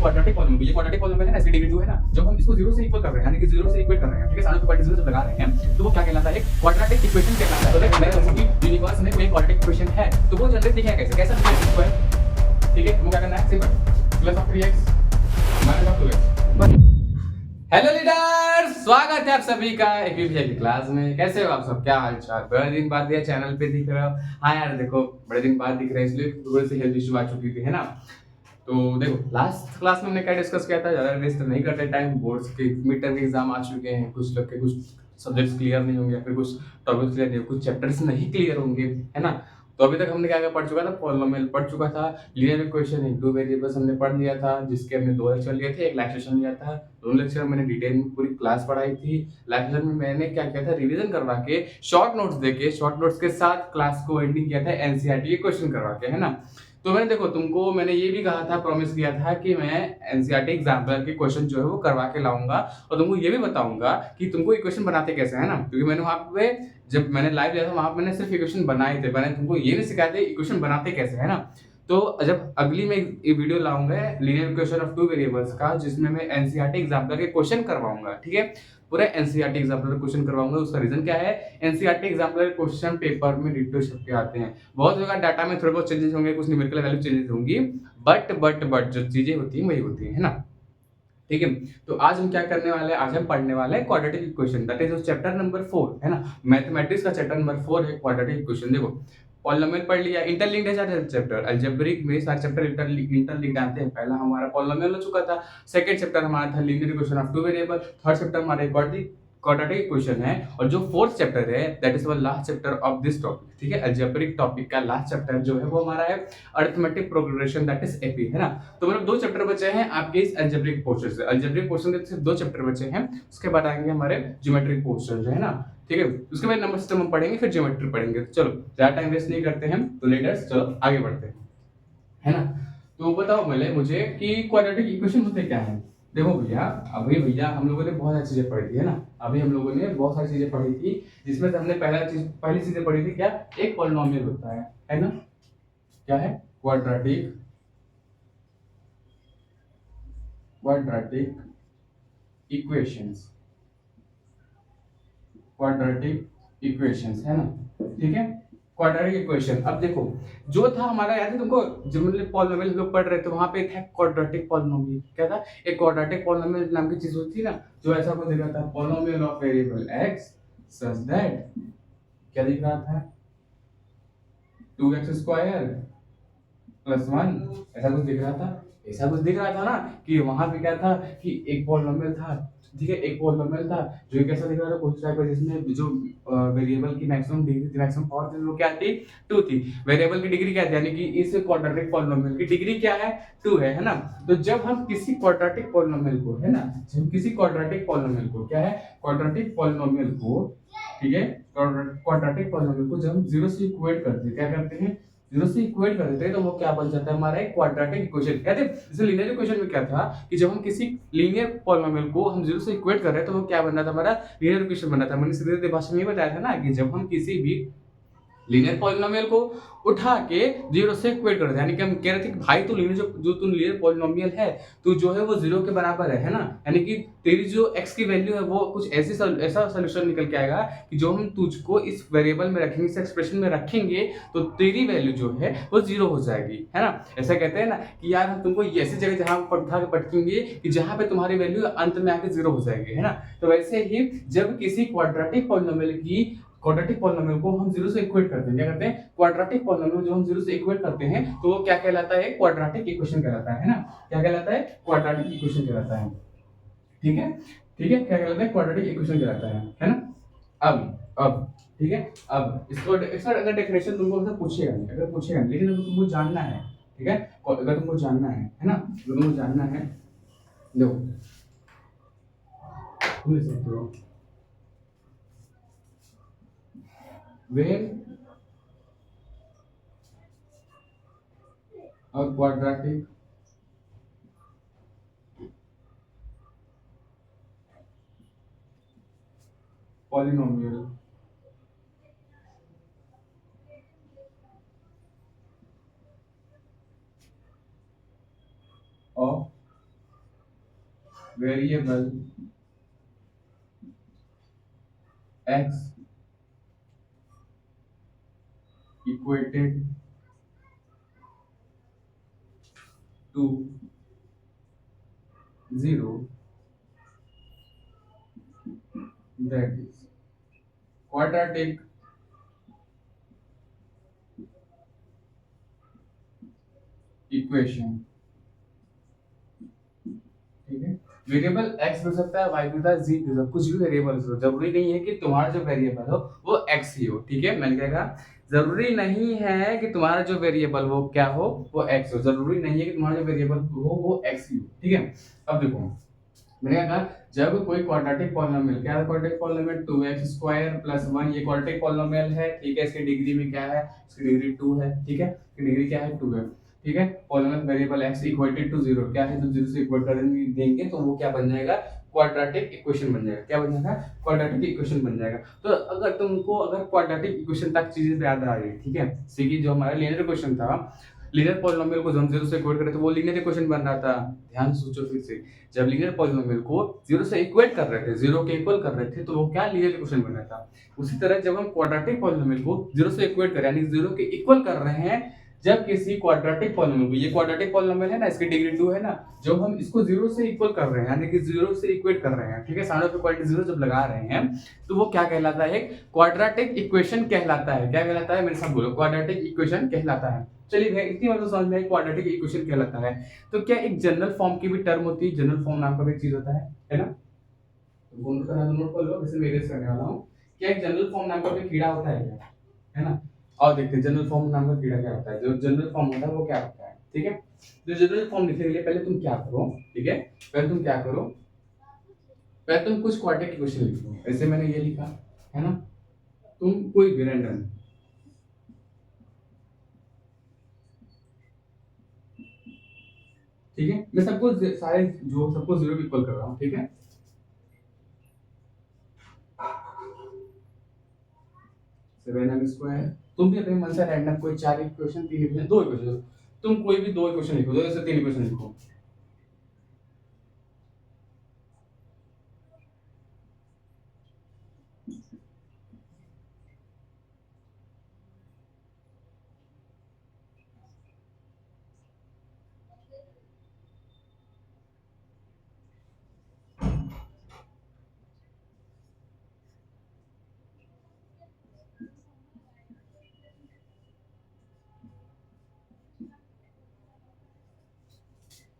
Quadratic polynomial, ये quadratic polynomial है ना, इसकी डिग्री 2 है ना, जब हम इसको 0 से इक्वल कर रहे हैं, यानी कि 0 से इक्वेट कर रहे हैं, ठीक है, सारे क्वाड्रेटिक 0 से लगा रहे हैं, तो वो क्या कहलाता है? क्वाड्रेटिक इक्वेशन कहलाता है। तो देख, मैं कहूं कि यूनिवर्स में कोई क्वाड्रेटिक इक्वेशन है, तो वो जनरेट दिखेगा कैसे? कैसा दिखेगा स्क्वायर, ठीक है, वो क्या करना है? Simple, plus of 3x minus of 2x। Hello leaders, स्वागत है आप सभी का एक की क्लास में। कैसे हो आप सब? क्या हाल चाल? बड़े दिन बाद ये चैनल पे दिख रहे हो। हाँ यार देखो, बड़े दिन बाद दिख रहे हैं इसलिए थोड़ी सी हेल्थ इशू आ चुकी थी, है ना। तो देखो, लास्ट क्लास में हमने क्या डिस्कस किया था, ज्यादा वेस्ट नहीं करते टाइम। बोर्ड्स के मिड टर्म के एग्जाम आ चुके हैं, कुछ लोग के कुछ सब्जेक्ट्स क्लियर नहीं होंगे, फिर कुछ टॉपिक्स क्लियर नहीं होंगे, कुछ चैप्टर्स नहीं क्लियर होंगे, है ना। तो अभी तक हमने क्या क्या पढ़ चुका था? पॉलिनोमियल पढ़ चुका था, linear equation in two variables हमने पढ़ लिया था, जिसके हमने 2 लेक्चर लिए थे, एक लाइव सेशन लिया था। दोनों लेक्चर में मैंने डिटेल में पूरी क्लास पढ़ाई थी। लाइव सेशन में मैंने क्या किया था? रिवीजन करवा के, शॉर्ट नोट्स देके, शॉर्ट नोट्स के साथ क्लास को एंडिंग किया था एनसीईआरटी के क्वेश्चन करवा के, है ना। तो मैंने देखो, तुमको मैंने ये भी कहा था, प्रॉमिस किया था कि मैं एनसीईआरटी एग्जाम्पलर के क्वेश्चन जो है वो करवा के लाऊंगा, और तुमको ये भी बताऊंगा कि तुमको इक्वेशन बनाते कैसे, है ना। क्योंकि मैंने वहां पे, जब मैंने लाइव लिया था वहां पे मैंने सिर्फ इक्वेशन बनाए थे, मैंने तुमको ये नहीं सिखाया था इक्वेशन बनाते कैसे, है ना। तो जब अगली मैं एक वीडियो लाऊंगा लीनियर इक्वेशन ऑफ 2 वेरिएबल्स का, जिसमें मैं एनसीईआरटी एग्जाम्पलर के क्वेश्चन करवाऊंगा, ठीक है, पूरा एनसीईआरटी एग्जाम्पलर क्वेश्चन करवाऊंगा। उसका रीजन क्या है? एनसीईआरटी एग्जाम्पलर क्वेश्चन पेपर में डिटेल छप के आते हैं, बहुत जगह डाटा में थोड़े बहुत चेंजेस होंगे, कुछ न्यूमेरिकल वैल्यू चेंजेस होंगी, बट जो चीजें होती हैं वही होती है ना। ठीक है, तो आज हम क्या करने वाले हैं? आज हम पढ़ने वाले हैं quadratic equation, that is chapter number 4, है ना। मैथमेटिक्स का चैप्टर नंबर 4 है क्वाड्रेटिक इक्वेशन। देखो, पॉलिनोमियल पढ़ लिया, इंटरलिंक्ड है सारे चैप्टर, अलजेब्रिक में सारे चैप्टर इंटरलिंक्ड आते हैं। पहला हमारा पॉलिनोमियल हो चुका था, सेकंड चैप्टर हमारा था linear equation of 2 variable, third chapter हमारा क्वाड्रेटिक इक्वेशन है, और जो फोर्थ चैप्टर है that is one last chapter of this topic, ठीक है। अलजेब्रिक टॉपिक का लास्ट चैप्टर जो है वो हमारा है arithmetic progression, that is AP, है ना। तो मतलब 2 चैप्टर बचे हैं आपके इस अलजेब्रिक पोर्शन से। अलजेब्रिक पोर्शन के सिर्फ 2 चैप्टर बचे हैं, उसके बाद आएंगे हमारे ज्योमेट्रिक पोर्शन जो है ना, ठीक है। उसके बाद नंबर सिस्टम हम पढ़ेंगे, फिर ज्योमेट्री पढ़ेंगे। तो चलो, ज्यादा टाइम वेस्ट नहीं करते हैं, तो लेटर्स चलो आगे बढ़ते हैं, है ना। तो बताओ पहले मुझे कि क्वाड्रेटिक इक्वेशन होते क्या है। देखो भैया, अभी भैया हम लोगों ने बहुत सारी चीजें पढ़ी थी, है ना। अभी हम लोगों ने बहुत सारी चीजें पढ़ी थी, जिसमें से हमने पहली चीजें पढ़ी थी क्या? एक पॉलिनोमियल होता है ना। क्या है? Quadratic quadratic equations, quadratic equations, है ना, ठीक है। क्वाड्रेटिक इक्वेशन, अब देखो, जो था हमारा, याद है तुमको, जब मतलब पॉलिनोमियल लोग पढ़ रहे थे वहां पे था क्वाड्रेटिक पॉलिनोमियल। क्या था? एक क्वाड्रेटिक पॉलिनोमियल नाम की चीज होती है ना, जो ऐसा कुछ दिख रहा था, polynomial of variable x such that, क्या दिख रहा था? 2x स्क्वायर प्लस 1, ऐसा कुछ दिख रहा था। ऐसा कुछ दिख रहा था ना, कि वहां पे क्या था कि एक पॉलिनोमियल था, ठीक है, एक पॉलिनोमियल था जो कैसा दिख रहा था, कुछ टाइप का, जिसमें जो वेरिएबल की मैक्सिमम डिग्री थी, मैक्सिमम पावर थी, वो क्या थी? 2 थी। वेरिएबल की डिग्री क्या थी? यानी कि इस क्वाड्रेटिक पॉलिनोमियल की डिग्री क्या है? 2 है ना। तो जब हम किसी क्वाड्रेटिक पॉलिनोमियल को, है ना, जब किसी क्वाड्रेटिक पॉलिनोमियल को, क्या है, क्वाड्रेटिक पॉलिनोमियल को, ठीक है, क्वाड्रेटिक पॉलिनोमियल को जब हम 0 से इक्वेट करते हैं, क्या करते हैं? 0 से इक्वेट कर देते हैं, तो वो क्या बन जाता है? हमारा एक क्वाड्रेटिक इक्वेशन। कहते हैं जैसे लीनियर इक्वेशन में क्या था कि जब हम किसी लीनियर पॉलिनोमियल को हम 0 से इक्वेट कर रहे हैं, तो वो क्या बन रहा था? हमारा लीनियर इक्वेशन बन रहा था। मैंने सीधे सीधे भाषा में ये बताया था ना कि जब हम किसी भी लीनियर पॉलिनोमियल को उठा के 0 से इक्वेट कर देते हैं, यानी कि हम कह रहे थे कि भाई तू लीनियर जो तू लीनियर पॉलिनोमियल है, तू जो है वो 0 के बराबर है ना। यानी कि तेरी जो x की वैल्यू है वो कुछ ऐसा सॉल्यूशन निकल के आएगा कि जो हम तुझको इस वेरिएबल में रखेंगे, इस एक्सप्रेशन में रखेंगे, तो तेरी वैल्यू जो है वो 0 हो जाएगी, है ना। ऐसा कहते हैं ना कि यार हम तुमको ऐसी जगह जहां उठा के पटकेंगे कि जहां पे तुम्हारी वैल्यू अंत में आके 0 हो जाएगी, है ना। तो वैसे ही जब किसी क्वाड्रेटिक पॉलिनोमियल को हम 0 से इक्वेट करते हैं, क्या करते हैं? क्वाड्रेटिक पॉलिनोमियल जो हम 0 से इक्वेट करते हैं, तो वो क्या कहलाता है? क्वाड्रेटिक इक्वेशन कहलाता है ना। क्या कहलाता है? क्वाड्रेटिक इक्वेशन कहलाता है, ठीक है। ठीक है, क्या कहलाता है? क्वाड्रेटिक इक्वेशन कहलाता है ना। अब ठीक है, अब इसका अगर डेफिनेशन तुमको पूछेगा नहीं, अगर पूछेगा नहीं, लेकिन अगर तुमको जानना है, ठीक है, अगर तुमको जानना है ना, अगर तुमको जानना है, देखो तुम लिख सकते हो, when a quadratic polynomial of variable x equated to 0, that is quadratic equation. ठीक है, वेरिएबल x हो सकता है, y भी हो सकता है, z भी हो सकता है, कुछ भी वेरिएबल हो, जरूरी नहीं है कि तुम्हारा जो वेरिएबल हो वो x ही हो। ठीक है, मैंने क्या कहा, जरूरी नहीं है कि तुम्हारा जो वेरिएबल वो क्या हो, वो x हो। जरूरी नहीं है कि तुम्हारा जो वेरिएबल हो वो x ही हो। ठीक है, अब देखो मैंने क्या कहा, जब कोई क्वाड्रेटिक पॉलिनोमियल, क्या है क्वाड्रेटिक पॉलिनोमियल, 2x² + 1, ये क्वाड्रेटिक पॉलिनोमियल है। ठीक है, इसकी डिग्री में क्या है, इसकी डिग्री 2 है। ठीक है, इसकी डिग्री क्या है, 2 है। ठीक है, polynomial variable x equated to 0, क्या है, जब 0 से इक्वेट कर देंगे तो वो क्या बन जाएगा, क्वाड्रेटिक इक्वेशन बन जाएगा। क्या बन जाएगा, क्वाड्रेटिक इक्वेशन बन जाएगा। तो अगर तुमको अगर क्वाड्रेटिक इक्वेशन तक चीजें याद आ रही है, ठीक है, जैसे कि जो हमारा लीनियर इक्वेशन था, लीनियर पॉलिनोमियल को जब हम 0 से इक्वेट करे तो वो लीनियर इक्वेशन बन रहा था। ध्यान से सोचो फिर से, जब लीनियर पॉलिनोमियल को 0 से इक्वेट कर रहे थे, 0 के इक्वल कर रहे थे, तो वो क्या लीनियर इक्वेशन बन रहा था। उसी तरह जब हम क्वाड्रेटिक पॉलिनोमियल को 0 से इक्वेट कर यानी 0 के इक्वल कर रहे हैं, जब किसी क्वाड्रेटिक पॉलिनोमियल को, ये क्वाड्रेटिक पॉलिनोमियल है ना, इसकी डिग्री 2 है ना, जब हम इसको 0 से इक्वल कर रहे हैं यानी कि 0 से इक्वेट कर रहे हैं, ठीक है, साइड ऑफ इक्वालिटी 0 जब लगा रहे हैं, तो वो क्या कहलाता है, क्वाड्रेटिक इक्वेशन कहलाता है। क्या कहलाता है, मेरे साथ बोलो, क्वाड्रेटिक इक्वेशन कहलाता है। चलिए भैया, इतनी बात तो समझ में आई, क्वाड्रेटिक इक्वेशन कहलाता है। तो क्या एक जनरल फॉर्म की भी टर्म होती है, जनरल फॉर्म नाम का भी एक चीज होता है ना, तो नोट करना तो नोट कर लो, वैसे मैं इरेज करने वाला हूँ। क्या एक जनरल फॉर्म नाम का भी कीड़ा होता है क्या, है ना, और देखते हैं जनरल फॉर्म नाम का कीड़ा क्या होता है। जो जनरल फॉर्म होता है वो क्या होता है, ठीक है। जो जनरल फॉर्म लिखने के लिए पहले तुम क्या करो, ठीक है, पहले तुम क्या करो, पहले तुम कुछ क्वाड्रेटिक इक्वेशन लिखो। ऐसे मैंने ये लिखा है ना, तुम कोई भी रैंडम, ठीक है, मैं सबको सारे जो सबको 0 इक्वल कर रहा हूँ, ठीक है। 7m², तुम भी अपने मन से रैंडम कोई 4 इक्वेशन, 3 इक्वेशन, 2 इक्वेशन, तुम कोई भी 2 इक्वेशन लिखो, 2 से 3 इक्वेशन लिखो।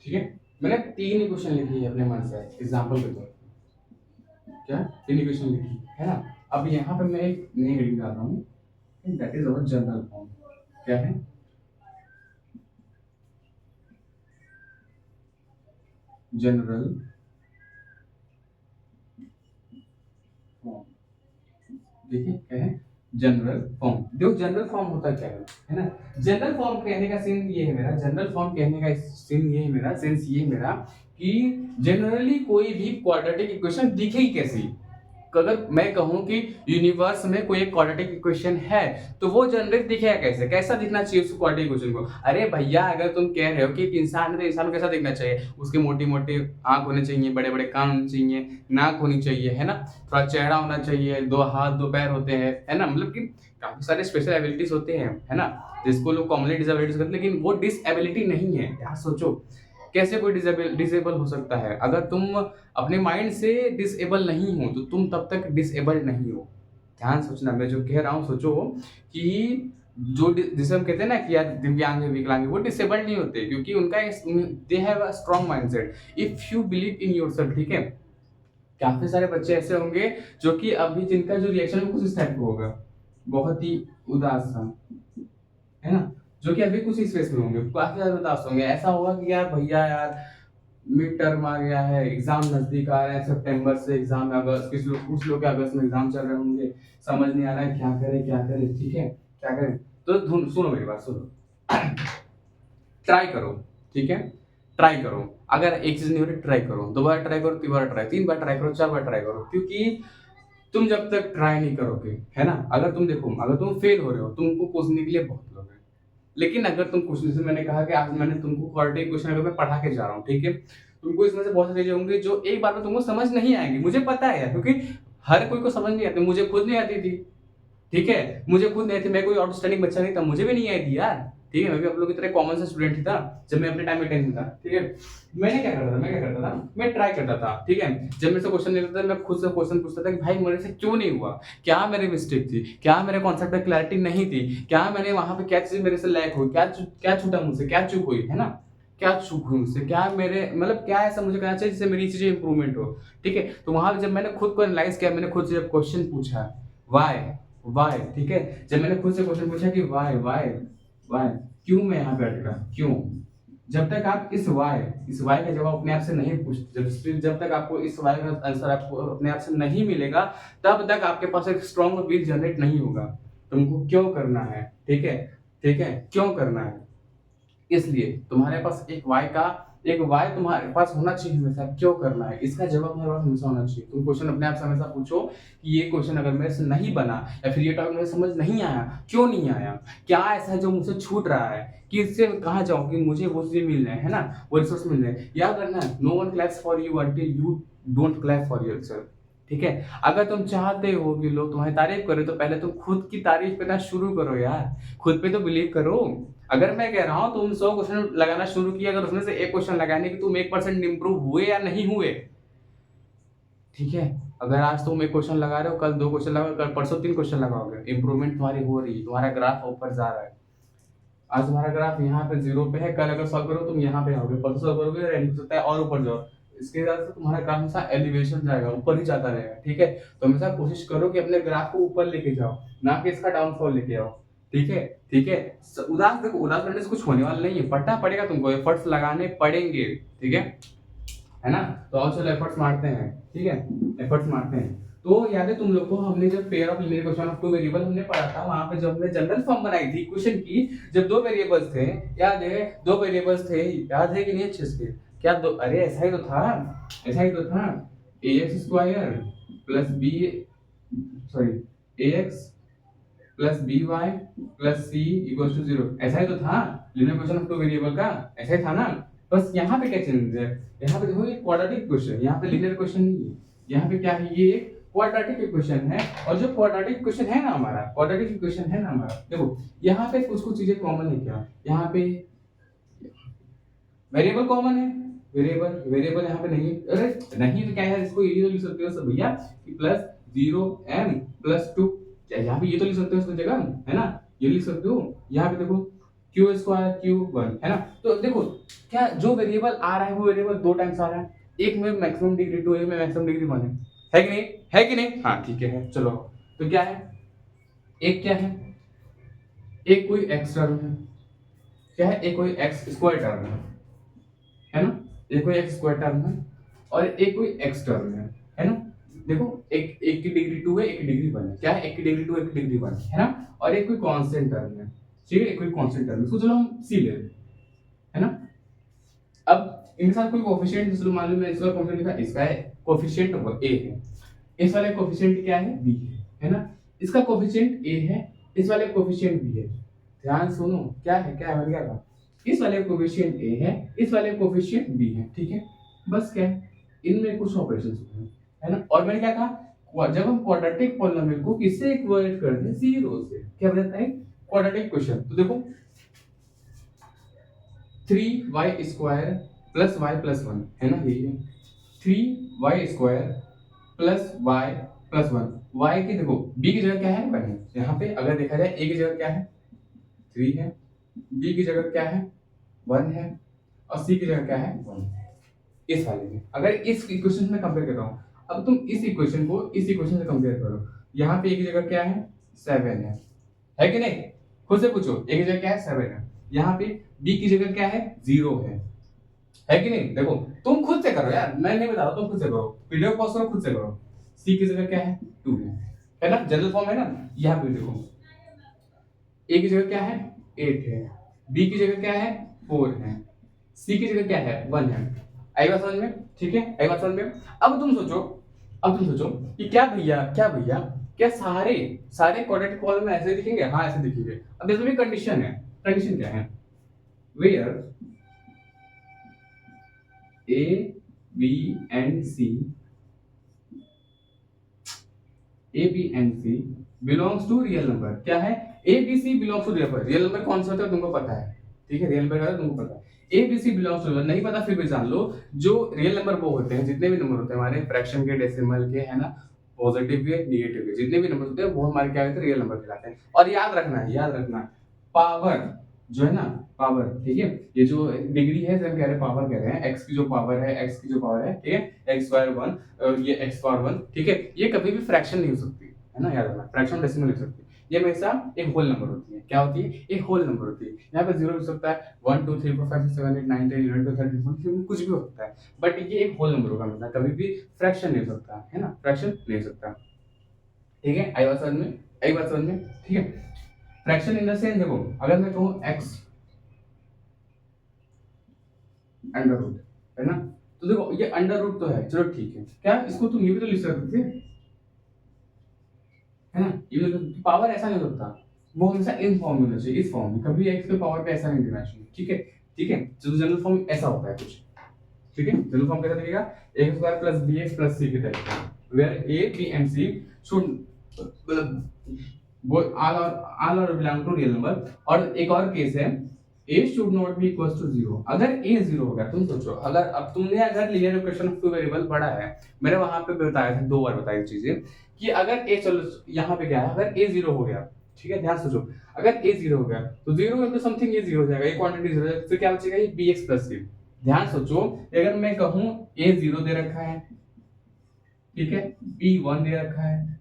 ठीक है, मैंने 3 इक्वेशन लिखी है अपने मन से एग्जांपल के तौर पे, क्या 3 इक्वेशन लिखी है ना। अब यहाँ पे मैं एक नई हेडिंग डाल रहा हूँ, that is our general form. क्या है, जनरल फॉर्म। देखिए क्या है, जनरल फॉर्म। देखो जनरल फॉर्म होता क्या है ना, जनरल फॉर्म कहने का सीन ये है मेरा, जनरल फॉर्म कहने का सीन ये है मेरा, सेंस ये है मेरा कि जनरली कोई भी क्वाड्रेटिक इक्वेशन दिखेगी कैसी। अगर मैं कहूं कि यूनिवर्स में कोई एक क्वाड्रेटिक इक्वेशन है, तो वो जनरेट दिखेगा कैसे, कैसा दिखना चाहिए उस क्वाड्रेटिक इक्वेशन को। अरे भैया, अगर तुम कह रहे हो कि एक इंसान है तो इंसान को कैसा दिखना चाहिए, उसके मोटी मोटी आंख होने चाहिए, बड़े बड़े कान होने चाहिए, नाक होनी चाहिए, है ना, थोड़ा चेहरा होना चाहिए, 2 हाथ 2 पैर होते हैं, है ना, मतलब कि काफी सारे स्पेशल एबिलिटीज होते हैं, है ना, जिसको लोग कॉमनली डिसेबिलिटीज कहते हैं, लेकिन वो डिसेबिलिटी नहीं है। यार सोचो, कैसे कोई डिसेबल हो सकता है। अगर तुम अपने माइंड से डिसेबल नहीं हो तो तुम तब तक डिसेबल नहीं हो। ध्यान सोचना, मैं जो कह रहा हूँ सोचो कि जो जिसे हम कहते हैं ना कि यार दिव्यांग है, विकलांग है, वो डिसेबल्ड नहीं होते, क्योंकि उनका they have a strong mindset if you believe in yourself. ठीक है, काफी सारे बच्चे ऐसे होंगे जो कि अभी जिनका जो रिएक्शन कुछ इस टाइप का होगा, बहुत ही उदास सा, है ना, जो कि अभी कुछ स्पेस में होंगे, काफी ज्यादा उदास होंगे। ऐसा होगा कि यार भैया यार मिड टर्म आ गया है, एग्जाम नजदीक आ रहे हैं, सितंबर से एग्जाम है, अगस्त, कुछ लोग के अगस्त में एग्जाम चल रहे होंगे, समझ नहीं आ रहा है क्या करें क्या करें, ठीक है, क्या करें। तो सुनो मेरी बात, सुनो, ट्राई करो, ठीक है, ट्राई करो। अगर एक चीज नहीं हो रही, ट्राई करो, 2 बार ट्राई करो, 3 बार ट्राई, 3 बार ट्राई करो, 4 बार ट्राई करो, क्योंकि तुम जब तक ट्राई नहीं करोगे, है ना, अगर तुम देखो, अगर तुम फेल हो रहे हो, तुमको पूछने के लिए बहुत लोग हैं, लेकिन अगर तुम कुछ, जैसे मैंने कहा कि आज मैंने तुमको क्वाड्रेटिक इक्वेशन अगर मैं पढ़ा के जा रहा हूँ, ठीक है, तुमको इसमें से बहुत सारी चीजें होंगी जो एक बार में तुमको समझ नहीं आएंगी, मुझे पता है यार, क्योंकि हर कोई को समझ नहीं आती, मुझे खुद नहीं आती थी। ठीक है, मुझे खुद नहीं थी, मैं कोई आउटस्टैंडिंग बच्चा नहीं था, मुझे भी नहीं आई थी यार। ठीक है, मैं भी आप लोगों की तरह कॉमन सा स्टूडेंट ही था जब मैं अपने टाइम में 10th में था। ठीक है, मैंने क्या करता था, मैं ट्राई करता था। ठीक है, जब मेरे से क्वेश्चन नहीं होता था, मैं खुद से क्वेश्चन पूछता था कि भाई मेरे से क्यों नहीं हुआ, क्या मेरी मिस्टेक थी, क्या मेरे कॉन्सेप्ट में क्लैरिटी नहीं थी, क्या मैंने वहां पे क्या चीज मेरे से लैक हुई, क्या छूटा मुझसे, क्या चूक हुई है ना, क्या चूक हुई मुझसे, क्या मेरे मतलब क्या ऐसा मुझे करना चाहिए जिससे मेरी चीजें इंप्रूवमेंट हो। ठीक है, तो वहां जब मैंने खुद को एनालाइज किया, मैंने खुद से जब क्वेश्चन पूछा वाई वाई, ठीक है, जब मैंने खुद से क्वेश्चन पूछा कि वाई वाई वाई, क्यों मैं यहाँ पे अटका, क्यों, जब तक आप इस वाई का जवाब अपने आप से नहीं पूछते, जब तक आपको इस वाई का आंसर आपको अपने आप से नहीं मिलेगा, तब तक आपके पास एक स्ट्रॉन्ग विल जनरेट नहीं होगा। तुमको क्यों करना है, ठीक है, क्यों करना है, इसलिए तुम्हारे पास एक वाई तुम्हारे पास होना चाहिए हमेशा, क्यों करना है इसका जवाब तुम्हारे पास हमेशा होना चाहिए। तुम क्वेश्चन अपने आप से हमेशा पूछो कि ये क्वेश्चन अगर मेरे से नहीं बना या फिर ये टॉपिक मेरे समझ नहीं आया, क्यों नहीं आया, क्या ऐसा है जो मुझसे छूट रहा है, कि इससे कहाँ जाऊँ कि मुझे वो चीजें मिल जाए, है ना, वो रिसोर्स मिल जाए। याद रखना, no one claps for you until you don't clap for yourself. ठीक है, अगर तुम चाहते हो कि लोग तुम्हारी तारीफ करें, तो पहले तुम खुद की तारीफ करना शुरू करो यार, खुद पे तो बिलीव करो। अगर मैं कह रहा हूं तुम 100 क्वेश्चन लगाना शुरू किया, अगर उसमें से एक क्वेश्चन लगाने की तुम 1% इंप्रूव हुए या नहीं हुए, ठीक है, अगर आज तुम एक क्वेश्चन लगा रहे हो, कल 2 क्वेश्चन लगाओगे, कल परसों 3 क्वेश्चन लगाओगे, इंप्रूवमेंट तुम्हारी हो रही है, तुम्हारा ग्राफ ऊपर जा रहा है। आज तुम्हारा ग्राफ यहाँ पे 0 पे है, कल अगर सॉल्व करो तुम यहाँ पे आओगे, परसों सॉल्व करोगे रैंक हो सकता है और ऊपर जाओ। इसके हिसाब से तुम्हारा ग्राफ हमेशा एलिवेशन जाएगा, ऊपर ही जाता रहेगा। ठीक है, तो हमेशा कोशिश करो कि अपने ग्राफ को ऊपर लेके जाओ, ना कि इसका डाउनफॉल लेके आओ। ठीक है, उदास देखो, उदास करने से कुछ होने वाला नहीं है, पढ़ना पड़ेगा तुमको, एफर्ट्स लगाने पड़ेंगे। ठीक है ना, तो आओ चलो एफर्ट्स मारते हैं। ठीक है, एफर्ट्स मारते हैं। तो याद है तुम लोग को, हमने जब pair of linear equation of 2 variable हमने पढ़ा था, वहां पे जब हमने जनरल फॉर्म बनाई थी इक्वेशन की, जब 2 वेरिएबल्स थे, याद है 2 वेरिएबल्स थे, याद है कि नहीं अच्छे से, क्या दो, अरे ऐसा ही तो था, ax square plus B, sorry ax plus by plus c equals to 0, ऐसा ही तो था लीनियर इक्वेशन ऑफ 2 वेरिएबल का, ऐसा ही था ना। बस यहाँ पे क्या चेंज है, यहाँ पे देखो ये क्वाड्रेटिक इक्वेशन, यहाँ पे लीनियर इक्वेशन नहीं है, यहाँ पे क्या है, ये एक क्वाड्रेटिक इक्वेशन है। और जो क्वाड्रेटिक इक्वेशन है ना हमारा, देखो यहाँ पे कुछ चीजें कॉमन है। क्या यहाँ पे वेरिएबल कॉमन है, वेरिएबल यहाँ पे नहीं है, अरे नहीं तो क्या है, इसको ये तो लिख सकते हो सब भैया कि प्लस 0m प्लस 2, यहाँ पे ये तो लिख सकते हो इसकी जगह, है ना, ये लिख सकते हो। यहाँ पे देखो क्यू स्क्वायर Q1, है ना। तो देखो क्या जो वेरिएबल आ रहा है वो वेरिएबल 2 टाइम्स आ रहा है, एक में मैक्सिमम डिग्री 2, एक में मैक्सिमम डिग्री 1 है कि नहीं, हाँ ठीक है, चलो। तो क्या है, एक क्या है, एक कोई x टर्म है, क्या है, एक कोई x स्क्वायर टर्म है ना, एक कोई x स्क्वायर टर्म है और एक कोई x टर्म है ना। देखो एक की डिग्री 2 है, एक की डिग्री 1 है, क्या है, एक की डिग्री 2, एक की डिग्री 1 है ना, और एक कोई कांस्टेंट टर्म है। ठीक है, एक कोई कांस्टेंट टर्म, इसको चलो हम c ले लेते है ना। अब इनके साथ कोई कोएफिशिएंट, जैसे मान लो मैं इसका कोएफिशिएंट लिखा, इसका है कोएफिशिएंट a है, इस वाले कोएफिशिएंट क्या है b है ना, इसका कोएफिशिएंट a है, इस वाले कोएफिशिएंट b है। ध्यान सुनो, क्या है मैंने क्या कहा, इस वाले कोएफिशिएंट a है, इस वाले कोएफिशिएंट b है। ठीक है, बस क्या है, इनमें कुछ ऑपरेशंस होते हैं, है ना। और मैंने क्या कहा, जब हम क्वाड्रेटिक पॉलिनोमियल को किससे इक्वेट करते हैं, 0 से, क्या बताता है क्वाड्रेटिक क्वेश्चन। तो देखो 3y square plus y plus 1 है ना, यही है 3y square plus y plus 1। y की देखो b की जगह क्या है, 1 है, यहाँ पे अगर देखा जाए a की जगह क्या है 3 है, b की जगह क्या है 1 है, और c की जगह क्या है 1 है। इस वाले में अगर इस इक्वेशन में कंपेयर कर रहा हूँ, अब तुम इस इक्वेशन को इस इक्वेशन से कंपेयर करो, यहाँ पे a की जगह क्या है 7 है कि नहीं, खुद से पूछो, a की जगह क्या है 7 है, यहाँ पे b की जगह क्या है 0 है कि नहीं। देखो तुम खुद से करो यार, मैं नहीं बता रहा, तुम खुद से करो, वीडियो पॉज करो, खुद से करो। c की जगह क्या है 2 है ना, जनरल फॉर्म है ना। यहाँ पे देखो a की जगह क्या है 8 है, b की जगह क्या है 4 है, c की जगह क्या है 1 है। आई बात समझ में, ठीक है, आई बात समझ में। अब तुम सोचो कि क्या भैया सारे क्वाड्रेटिक कॉलम में ऐसे दिखेंगे, हाँ ऐसे दिखेंगे। अब इसमें भी कंडीशन है, कंडीशन क्या है, where A B and C, A B and C belongs to real number. क्या है? A B C belongs to real number. Real number कौन सा होता है तुमको पता है, ठीक है, रियल नंबर का तुमको पता है। A B C belongs to, नहीं पता फिर भी जान लो, जो रियल नंबर वो होते हैं, जितने भी नंबर होते हैं हमारे फ्रैक्शन के, डेसिमल के, है ना, पॉजिटिव के, नेगेटिव के, जितने भी नंबर होते हैं वो हमारे क्या कहते हैं, रियल नंबर कहलाते हैं। और याद रखना है, याद रखना, पावर जो है ना, पावर, ठीक है, ये जो डिग्री है, जब कह रहे हैं पावर कह रहे हैं, एक्स की जो पावर है, एक्स की जो पावर है, ठीक है, एक्स स्क्वायर 1, ये एक्स पावर 1, ठीक है, ये कभी भी फ्रैक्शन नहीं हो सकती, है ना, याद रखना, फ्रैक्शन डेसिमल लिख सकती है, ये हमेशा एक होल नंबर होती है। क्या होती है? एक होल नंबर होती है। यहाँ पे जीरो हो सकता है, 1 2 3 4 5 6 7 8 9 10 11 12 13 14 कुछ भी हो सकता है, बट ये एक होल नंबर होगा हमेशा, कभी भी फ्रैक्शन नहीं हो सकता, है ना, फ्रैक्शन नहीं हो सकता, ठीक है। आई बात समझ में, आई बात समझ में, ठीक है। फ्रैक्शन इन द सेंस, देखो अगर मैं कहूँ x अंडर रूट, है ना, तो देखो ये अंडर रूट तो है, चलो ठीक है, क्या इसको तुम ये भी तो लिख सकते थे, है ना, ये भी पावर ऐसा नहीं होता, वो हमेशा इन फॉर्म में होना चाहिए, इस फॉर्म में, कभी x के पावर पे ऐसा नहीं देना चाहिए, ठीक है, ठीक है। तो जनरल फॉर्म ऐसा होता है कुछ, ठीक है, जनरल फॉर्म कैसा दिखेगा, x square plus bx plus c के टाइप का, where a b and c should वो all are belong to real number। और एक और केस है, a should not be equals to 0। अगर a 0 हो गया, तुम सोचो, अगर अब तुमने अगर linear equation of two variable पढ़ा है, मैंने वहां पे बताया था, 2 बार बताई चीजें, कि अगर a, चलो यहाँ पे क्या है, अगर a 0 हो गया, ठीक है, ध्यान सोचो, अगर a 0 हो गया तो 0 into समथिंग ये 0 हो जाएगा, ये क्वांटिटी 0 हो जाएगा, फिर क्या बचेगा, ये bx प्लस c। ध्यान सोचो, अगर मैं कहूँ a 0 दे रखा है, ठीक है, b 1 दे रखा है,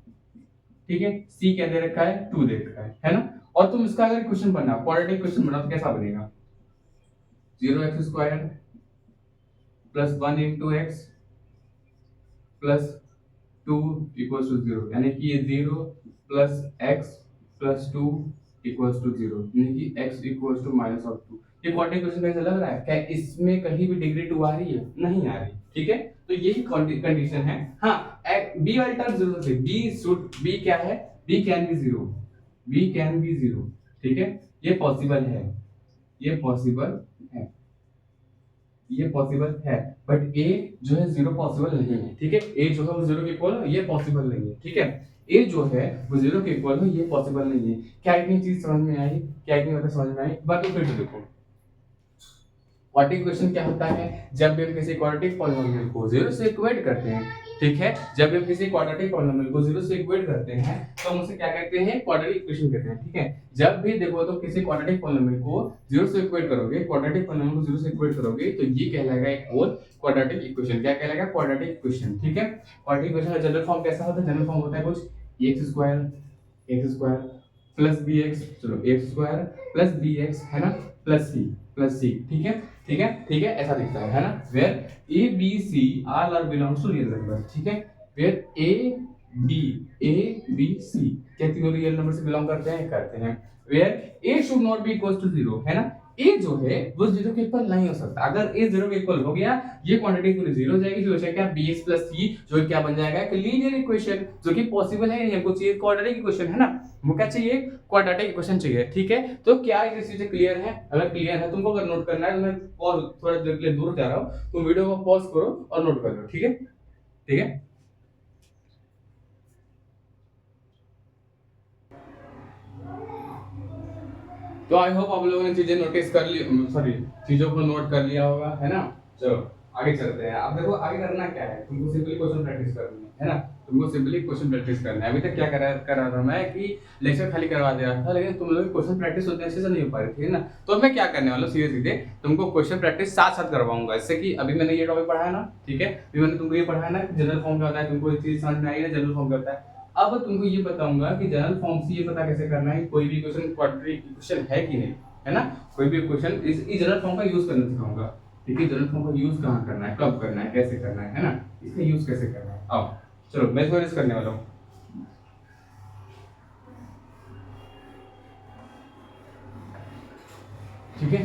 ठीक है, c क्या दे रखा है, 2 दे रखा है ना, और तुम इसका अगर क्वेश्चन बना, क्वाड्रेटिक क्वेश्चन बना, तो कैसा बनेगा, 0x square plus 1 into x plus 2 equals to 0, यानी कि ये 0 plus x plus 2 equals to 0, यानी कि x equals to minus of 2। ये क्वाड्रेटिक क्वेश्चन कैसा लग रहा है, क्या इसमें कहीं भी डिग्री 2 आ रही है? नहीं आ रही, ठीक है, तो यही कंडीशन है। हाँ, b वाली टर्म जरूर से, b क्या है, b can be 0, b can be 0, ठीक है, ये पॉसिबल है, ये पॉसिबल है, ये पॉसिबल है, बट a जो है 0 पॉसिबल नहीं है, ठीक है, a जो है वो 0 के इक्वल हो, ये पॉसिबल नहीं है, ठीक है, a जो है वो 0 के इक्वल हो, ये पॉसिबल नहीं है। क्या इतनी चीज समझ में आई, क्या इतनी बातें समझ में आई? बाकी फिर तो देखो, क्वाड्रेटिक इक्वेशन क्या होता है, जब भी हम किसी क्वाड्रेटिक पॉलिनोमियल को 0 से इक्वेट करते हैं, ठीक है, जब भी हम किसी क्वाड्रेटिक पॉलिनोमियल को 0 से इक्वेट करते हैं, तो हम उसे क्या कहते हैं, क्वाड्रेटिक इक्वेशन कहते हैं, ठीक है। जब भी देखो तो किसी क्वाड्रेटिक पॉलिनोमियल को 0 से इक्वेट करोगे, क्वाड्रेटिक पॉलिनोमियल को 0 से इक्वेट करोगे, तो ये कहलाएगा एक और क्वाड्रेटिक इक्वेशन। क्या कहलाएगा? क्वाड्रेटिक इक्वेशन, ठीक है। क्वाड्रेटिक इक्वेशन का जनरल फॉर्म कैसा होता है? जनरल फॉर्म होता है कुछ x स्क्वायर प्लस bx, चलो x स्क्वायर प्लस bx, है ना, प्लस c, ठीक है, ठीक है, ठीक है, ऐसा दिखता है ना, where a b c all are belongs to real number, ठीक है, वेयर a b c क्या तीनों रियल नंबर से बिलोंग करते हैं, where a should not be equals to 0, है ना, a जो है वो 0 के इक्वल नहीं हो सकता। अगर a 0 के इक्वल हो गया, ये क्वांटिटी पूरी 0 हो जाएगी, फिर हो जाएगा bx प्लस c, जो क्या बन जाएगा, एक लीनियर इक्वेशन, जो कि पॉसिबल है नहीं, हमको चाहिए क्वाड्रेटिक इक्वेशन, है ना, वो क्या चाहिए, क्वाड्रेटिक इक्वेशन चाहिए, ठीक है। तो क्या ये चीजें क्लियर है? अगर क्लियर है, तुमको अगर नोट करना है, तो मैं पॉज थोड़ा देर के लिए दूर जा रहा हूँ, तुम वीडियो को पॉज करो और नोट कर लो, ठीक है, ठीक है। तो आई होप आप लोगों ने चीजें नोटिस कर ली, सॉरी, चीजों को नोट कर लिया होगा, है ना। चलो आगे चलते हैं। अब देखो आगे करना क्या है, तुमको सिंपली क्वेश्चन प्रैक्टिस करनी है ना, तुमको सिंपली क्वेश्चन प्रैक्टिस करना है। अभी तक क्या कर रहा था मैं कि लेक्चर खाली करवा दे रहा था, लेकिन तुम लोग क्वेश्चन प्रैक्टिस होते अच्छे से नहीं हो पा रही थी, है ना। तो अब मैं क्या करने वाला हूँ, सीधे सीधे तुमको क्वेश्चन प्रैक्टिस साथ साथ करवाऊंगा, इससे कि अभी मैंने ये टॉपिक पढ़ा है ना, ठीक है, अभी मैंने तुमको ये पढ़ा है ना, जनरल फॉर्म क्या होता है, तुमको ये चीज समझ में आई है, जनरल फॉर्म क्या होता है। अब तुमको ये बताऊंगा कि जनरल फॉर्म से ये पता कैसे करना है कोई भी क्वेश्चन क्वाड्रेटिक इक्वेशन है कि नहीं, है ना, कोई भी क्वेश्चन इस जनरल फॉर्म का यूज करना सिखाऊंगा, ठीक है। जनरल फॉर्म का यूज कहाँ करना है, कब करना है, कैसे करना है ना, इसका यूज कैसे करना है। आओ चलो मैं इसको यूज करने वाला हूँ, ठीक है।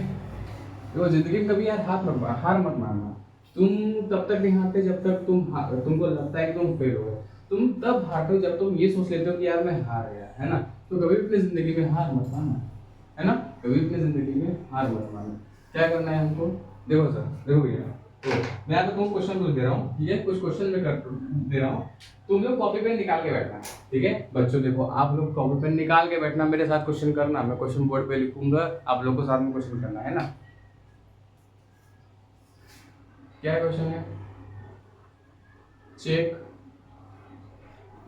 तो जिंदगी में कभी यार हार मत मानना। तुम तब तक नहीं हारते जब तक तुमको लगता है कि तुम फेल हो गए। तुम तब हारते हो जब तुम ये सोच लेते हो कि यार मैं हार गया, है ना। तो कभी अपनी जिंदगी में हार मत मानना, है ना, कभी अपनी जिंदगी में हार मत मानना। क्या करना है हमको, देखो सर, देखो भैया, तो मैं आपको तुम क्वेश्चन पूछ दे रहा हूँ, ठीक है, कुछ क्वेश्चन मैं कर दे रहा हूँ, तुम लोग कॉपी पेन निकाल के बैठना, ठीक है बच्चों। देखो आप लोग कॉपी पेन निकाल के बैठना, मेरे साथ क्वेश्चन करना, मैं क्वेश्चन बोर्ड पे लिखूंगा, आप लोग को साथ में क्वेश्चन करना है ना। क्या क्वेश्चन है? Check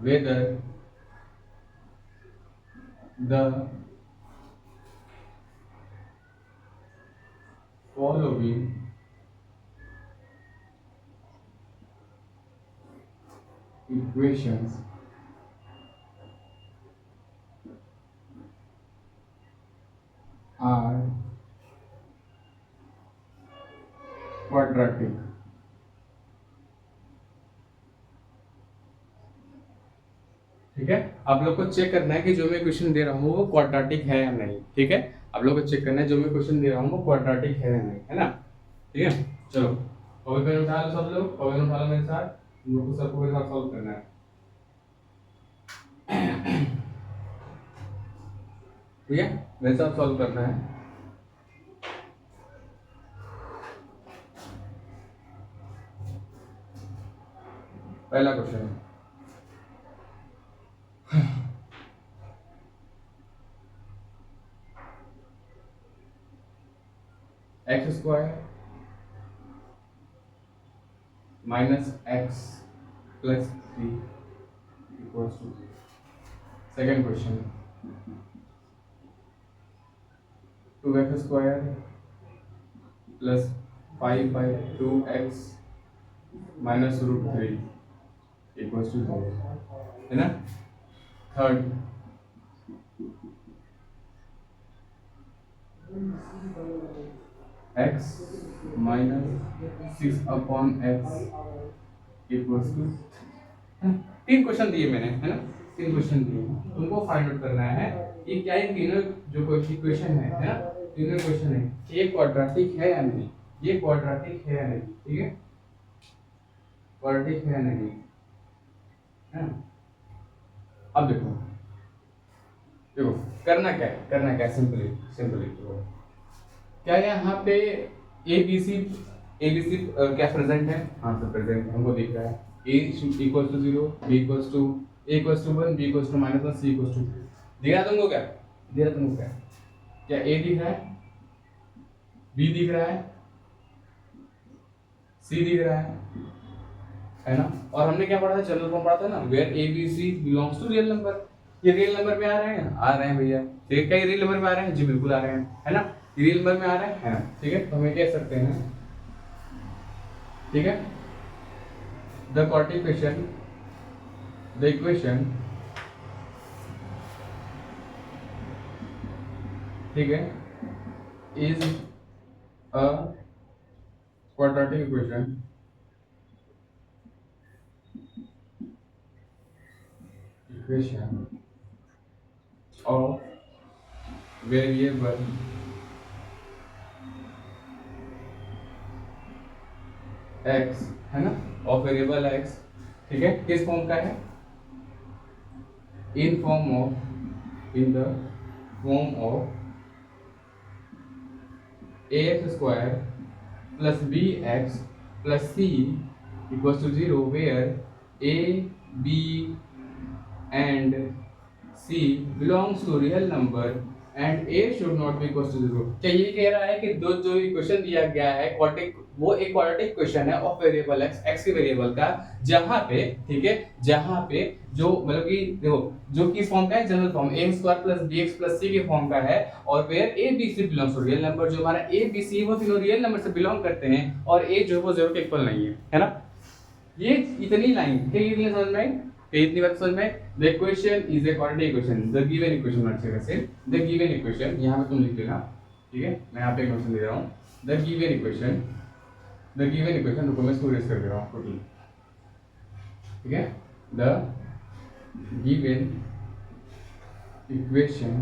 whether the following equations are quadratic। ठीक है, आप लोग को चेक करना है कि जो मैं क्वेश्चन दे रहा हूँ वो क्वाड्रेटिक है या नहीं, ठीक है, आप लोग को चेक करना है जो मैं क्वेश्चन दे रहा हूँ वो क्वाड्रेटिक है या नहीं, है ना, ठीक है। चलो कॉपी पेन उठा लो, सब लोग कॉपी पेन उठा लो मेरे साथ, तुम लोग को सबको मेरे साथ सॉल्व करना है, ठीक है, मेरे साथ सॉल्व करना है। पहला question x square minus x plus 3 equals to 0। Second question 2x square plus 5/2x minus √3 equals to 0, है ना। Third x minus 6/x equals to, तीन क्वेश्चन दिए मैंने, है ना, तीन क्वेश्चन दिए, तुमको फाइंड आउट करना है ये क्या है, तीनों जो इक्वेशन है ना, तीनों क्वेश्चन है, ये क्वाड्रेटिक है या नहीं, ये क्वाड्रेटिक है या नहीं, ठीक है, क्वाड्रेटिक है या नहीं, है ना। अब देखो देखो करना क्या है, करना क्या है, सिंपली सिंपली देखो क्या यहाँ पे ए बी सी क्या प्रेजेंट है, हाँ सर प्रेजेंट हमको दिख रहा है, A equal to 0, B equal to A equal to 1, B equal to -1, C equal to 3, दिख रहा है तुमको, क्या दिख रहा है तुमको, क्या ए दिख रहा है, बी दिख रहा है, सी दिख रहा है ना। और हमने क्या पढ़ा था, जनरल फॉर्म पढ़ा था ना, where A B C belongs to real number, ये रियल नंबर में आ रहे हैं, आ रहे हैं भैया, ठीक है, क्या ये रियल नंबर में आ रहे हैं, जी बिल्कुल आ रहे हैं, है ना, रियल नंबर में आ रहे हैं, ठीक है, तो हमें कह सकते हैं, ठीक है, the quadratic equation, the equation, ठीक है, is a quadratic equation of variable x, है ना, ऑफ वेरिएबल x, ठीक है, किस फॉर्म का है, in the form of ax square plus bx plus c equals to 0, where a b and c belongs to real number and a should not be equal to 0। क्या ये कह रहा है कि दो जो इक्वेशन दिया गया है क्वाड्रेटिक, वो एक क्वाड्रेटिक इक्वेशन है ऑफ वेरिएबल x के वेरिएबल का, जहां पे, ठीक है, जहां पे जो मतलब कि देखो जो किस फॉर्म का है, general form a square plus bx plus c के फॉर्म का है, और where a b c belongs to real number, जो हमारा a b c वो तीनों रियल नंबर से बिलोंग करते हैं, और a जो है वो 0 के इक्वल नहीं है ना। ये इतनी लाइन, क्या ये समझ में आई, इतनी बात समझ में। The equation is a quadratic equation, the given equation not से वैसे द गिवन इक्वेशन, यहां पे तुम लिख लेना, ठीक है, मैं यहां पे इक्वेशन दे रहा हूं, द गिवन इक्वेशन, रुको मैं इसको रेस कर दे रहा हूं टोटल, ठीक है, the given equation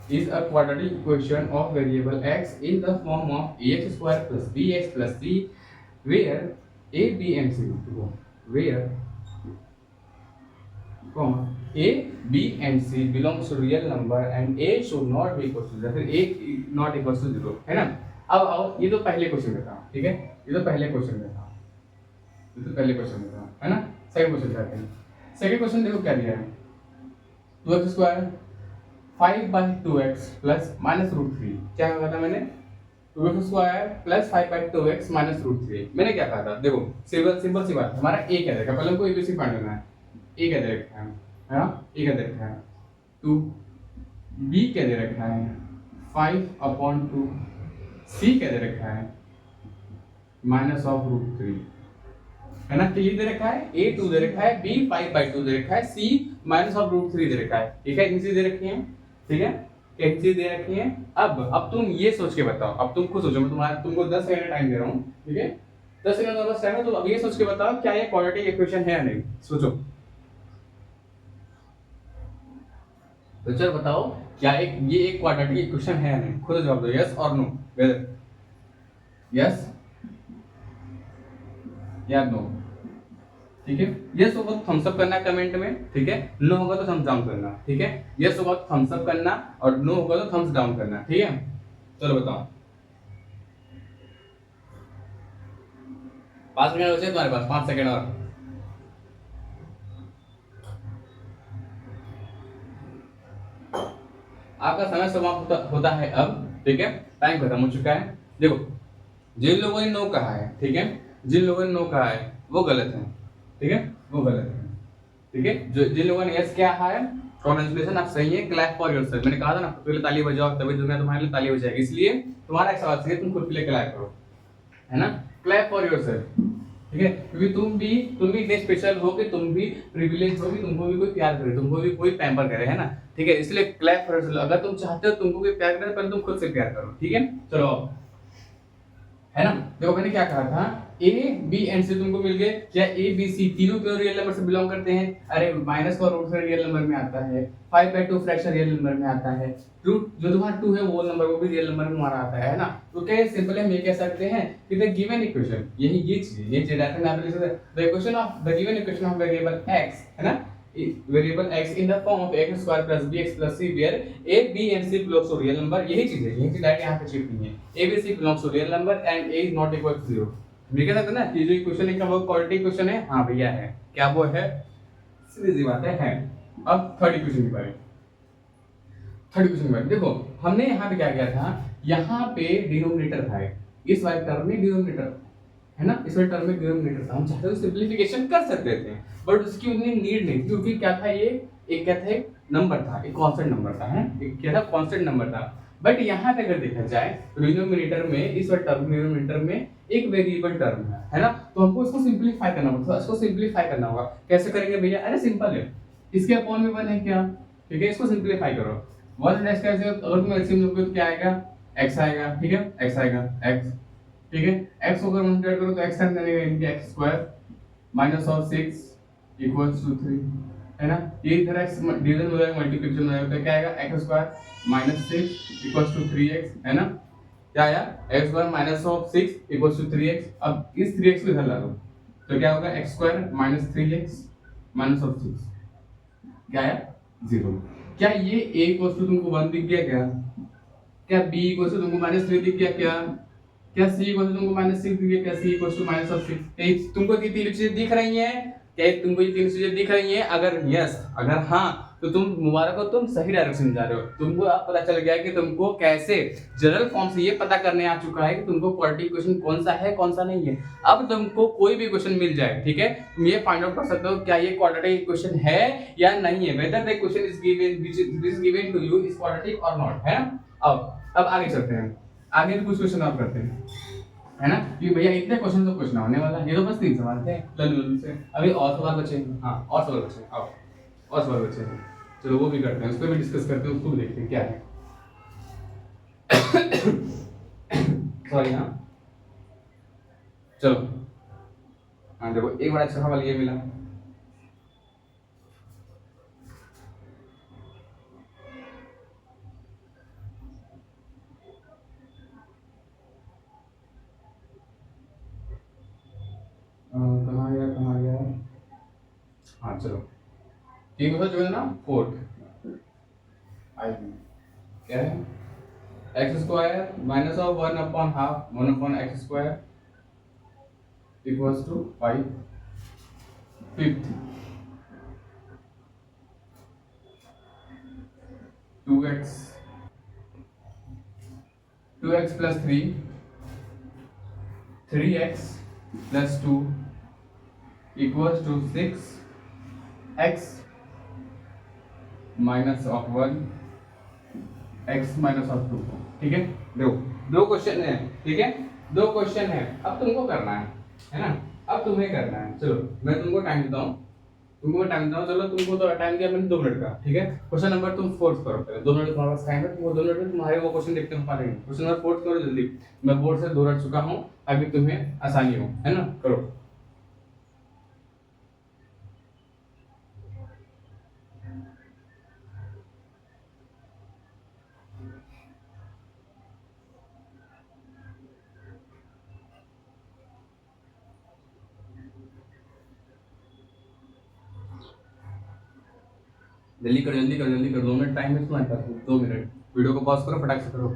is a quadratic equation of variable x in the form of ax square plus bx plus c, where a b and c, where comma A B and C belongs to real number and A should not be equal to 0, फिर ए not equal to 0, है ना। अब आओ, ये तो पहले question में था, ठीक है, ये तो पहले क्वेश्चन में था, ये तो पहले क्वेश्चन में था, है ना। सेकंड क्वेश्चन करते हैं। सेकंड क्वेश्चन देखो क्या दिया है, 2x square 5/2x plus minus root 3। क्या कहा था मैंने, 2x square plus 5/2x minus root 3। मैंने क्या कहा था, देखो सिंपल सिंपल सी बात, हमारा ए क्या देखा, पहले हमको एबीसी फाइंड करना है। ए क्या दे रखा है ना, ए क्या दे रखा है 2, बी क्या दे रखा है 5/2, सी क्या दे रखा है माइनस ऑफ रूट 3, है ना। क्लियर दे रखा है, ए 2 दे रखा है, बी 5/2 दे रखा है, सी माइनस ऑफ रूट 3 दे रखा है, ठीक है। इतनी चीजें दे रखी हैं, ठीक है, एक चीज दे रखी है। अब तुम ये सोच के बताओ, अब तुम खुद सोचो, मैं तुमको 10 सेकंड टाइम दे रहा हूँ, ठीक है, 10 सेकंड बस टाइम है, तो अब ये सोच के बताओ क्या ये क्वाड्रेटिक इक्वेशन है या नहीं, सोचो। तो चलो बताओ क्या ये एक क्वाड्रेटिक इक्वेशन है या नहीं, खुद जवाब दो, यस और नो, वेदर यस या नो, ठीक है। यस होगा तो थम्स अप करना कमेंट में, ठीक है, नो होगा तो थम्स डाउन करना, ठीक है। यस होगा तो थम्स अप करना और नो होगा तो थम्स डाउन करना, ठीक है। चलो बताओ, 5 सेकंड बचे तुम्हारे पास, 5 सेकंड और। आपका समय समाप्त होता है अब, ठीक है, टाइम खत्म हो चुका है। देखो जिन लोगों ने नो कहा है, ठीक है, जिन लोगों ने नो कहा है वो गलत है, ठीक है, वो गलत है, ठीक है। जो जिन लोगों ने यस क्या है, कांग्रेचुलेशन, आप सही है, क्लैप फॉर योरसेल्फ। मैंने कहा था ना, खुद के लिए ताली बजाओ तभी दुनिया तुम्हारे लिए ताली बजाएगी, इसलिए तुम्हारा एक सवाल चाहिए, तुम खुद के लिए क्लैप करो, है ना, क्लैप फॉर योरसेल्फ, ठीक है। क्योंकि तुम भी इतने स्पेशल हो कि तुम भी प्रिविलेज हो कि तुमको भी कोई प्यार करे, तुमको भी कोई पैम्पर करे, है ना, ठीक है। इसलिए क्लैप फॉर योरसेल्फ, अगर तुम चाहते हो तुमको कोई प्यार करे, पहले तुम खुद से प्यार करो, ठीक है। चलो, है ना। देखो मैंने क्या कहा था, ए बी एंड सी तुमको मिल गए, क्या ए बी सी तीनों प्योर रियल नंबर से बिलोंग करते हैं, अरे माइनस का रूट रियल नंबर में आता है, 5/2 फ्रैक्शन रियल नंबर में आता है, रूट जो तुम्हारा 2 है वो नंबर वो भी रियल नंबर में हमारा आता है ना। तो क्या सिंपल हम ये कह सकते हैं कि द गिवन इक्वेशन, यही ये चीज direct analysis, the equation of the given equation of variable x, है ना, variable x in the form of x square plus bx plus c where a b and c belongs to real number, यही चीज है, यही चीज direct यहाँ पे chip नहीं है, a b c belongs to real number and a is not equal to 0। हम कह सकते हैं ना कि जो इक्वेशन है वो क्वाड्रेटिक इक्वेशन है, हाँ भैया है, क्या वो है, सीधी सी बात है। अब थर्ड इक्वेशन की बारी, थर्ड इक्वेशन की बारी देखो, हमने यहाँ पे क्या किया था, यहाँ पे डिनोमिनेटर था, इस वाले टर्म में डिनोमिनेटर, है ना, इस वाले टर्म में डिनोमिनेटर था, हम चाहते तो सिंपलीफिकेशन कर सकते थे, बट उसकी उतनी नीड नहीं थी, क्योंकि क्या था, ये एक क्या था, एक नंबर था, एक कांस्टेंट नंबर था, है एक क्या था, कांस्टेंट नंबर था। बट यहाँ पे अगर देखा जाए डिनोमिनेटर में, इस वाले टर्म डिनोमिनेटर में एक वेरिएबल टर्म है ना, तो हमको इसको सिंपलीफाई करना होगा, इसको सिंपलीफाई करना होगा, कैसे करेंगे भैया, अरे सिंपल है, इसके अपॉन में 1 है क्या, ठीक है, इसको सिंपलीफाई करो, 1 कैसे, अगर तुम एलसीएम लोगे तो क्या आएगा, x आएगा, ठीक है, x आएगा, x, ठीक है, x को अगर मल्टीप्लाई करो तो x टाइम देगा, यानी कि x square minus of 6 equals to 3, है ना। ये इधर x डिवीजन हो जाएगा, मल्टीप्लिकेशन हो जाएगा, तो क्या आएगा, x square minus 6 equals to 3x, है ना, क्या आया, x square minus of 6 equals to 3x। अब इस 3x को इधर ला दो तो क्या होगा, x square minus 3x minus of 6, क्या आया, 0। क्या ये a इक्वल्स टू तुमको 1 दिख गया क्या b इक्वल्स टू तुमको माइनस 3 दिख गया क्या c इक्वल्स टू तुमको माइनस 6 दिख गया क्या, c equals to minus of 6, तुमको ये तीन चीजें दिख रही हैं क्या, तुमको ये तीन चीजें दिख रही हैं, अगर यस, अगर हाँ, तो तुम मुबारक हो, तुम सही डायरेक्शन में जा रहे हो, तुमको अब पता चल गया कि तुमको कैसे जनरल फॉर्म से ये पता करने आ चुका है कि तुमको क्वाड्रेटिक इक्वेशन कौन सा है कौन सा नहीं है। अब तुमको कोई भी इक्वेशन मिल जाए, ठीक है, तुम ये फाइंड आउट कर सकते हो क्या ये क्वाड्रेटिक इक्वेशन है या नहीं है, whether the equation is given which is given to you is quadratic और नॉट, है ना। अब आगे चलते हैं, आगे भी कुछ क्वेश्चन और करते हैं, है ना, कि भैया इतने क्वेश्चन तो कुछ ना होने वाला, ये तो बस 3 सवाल थे लल्लू से, अभी और सवाल बचे, हाँ और सवाल बचे, आओ और सवाल बचे हैं, चलो वो भी करते हैं, उस पर भी डिस्कस करते हैं, उसको भी देखते हैं क्या है। सॉरी, हाँ चलो, हाँ देखो एक बड़ा अच्छा सवाल ये मिला, कहाँ गया, हाँ चलो तीन को जो है ना 4 आई क्या है x square minus of 1 upon half 1 upon x square equals to 5 fifth 2x 2x plus 3 3x plus 2 equals to 6x minus of 1 x minus of 2। ठीक है, दो दो क्वेश्चन है। ठीक है, दो क्वेश्चन है, अब तुमको करना है ना, अब तुम्हें करना है। चलो मैं तुमको टाइम देता हूँ, चलो तुमको तो टाइम दिया मैंने 2 मिनट का। ठीक है, क्वेश्चन नंबर तुम फोर्स करो पहले, 2 मिनट तुम्हारे पास टाइम है, तुमको 2 मिनट में तुम्हारे वो क्वेश्चन देखते हो पा लेंगे। क्वेश्चन नंबर फोर्स करो जल्दी, मैं बोर्ड से 2 रट चुका हूँ, अभी तुम्हें आसानी हो, है ना, करो। जल्दी करो, 2 मिनट टाइम है तुम्हारे पास, 2 मिनट। वीडियो को पॉज करो, फटाक से करो।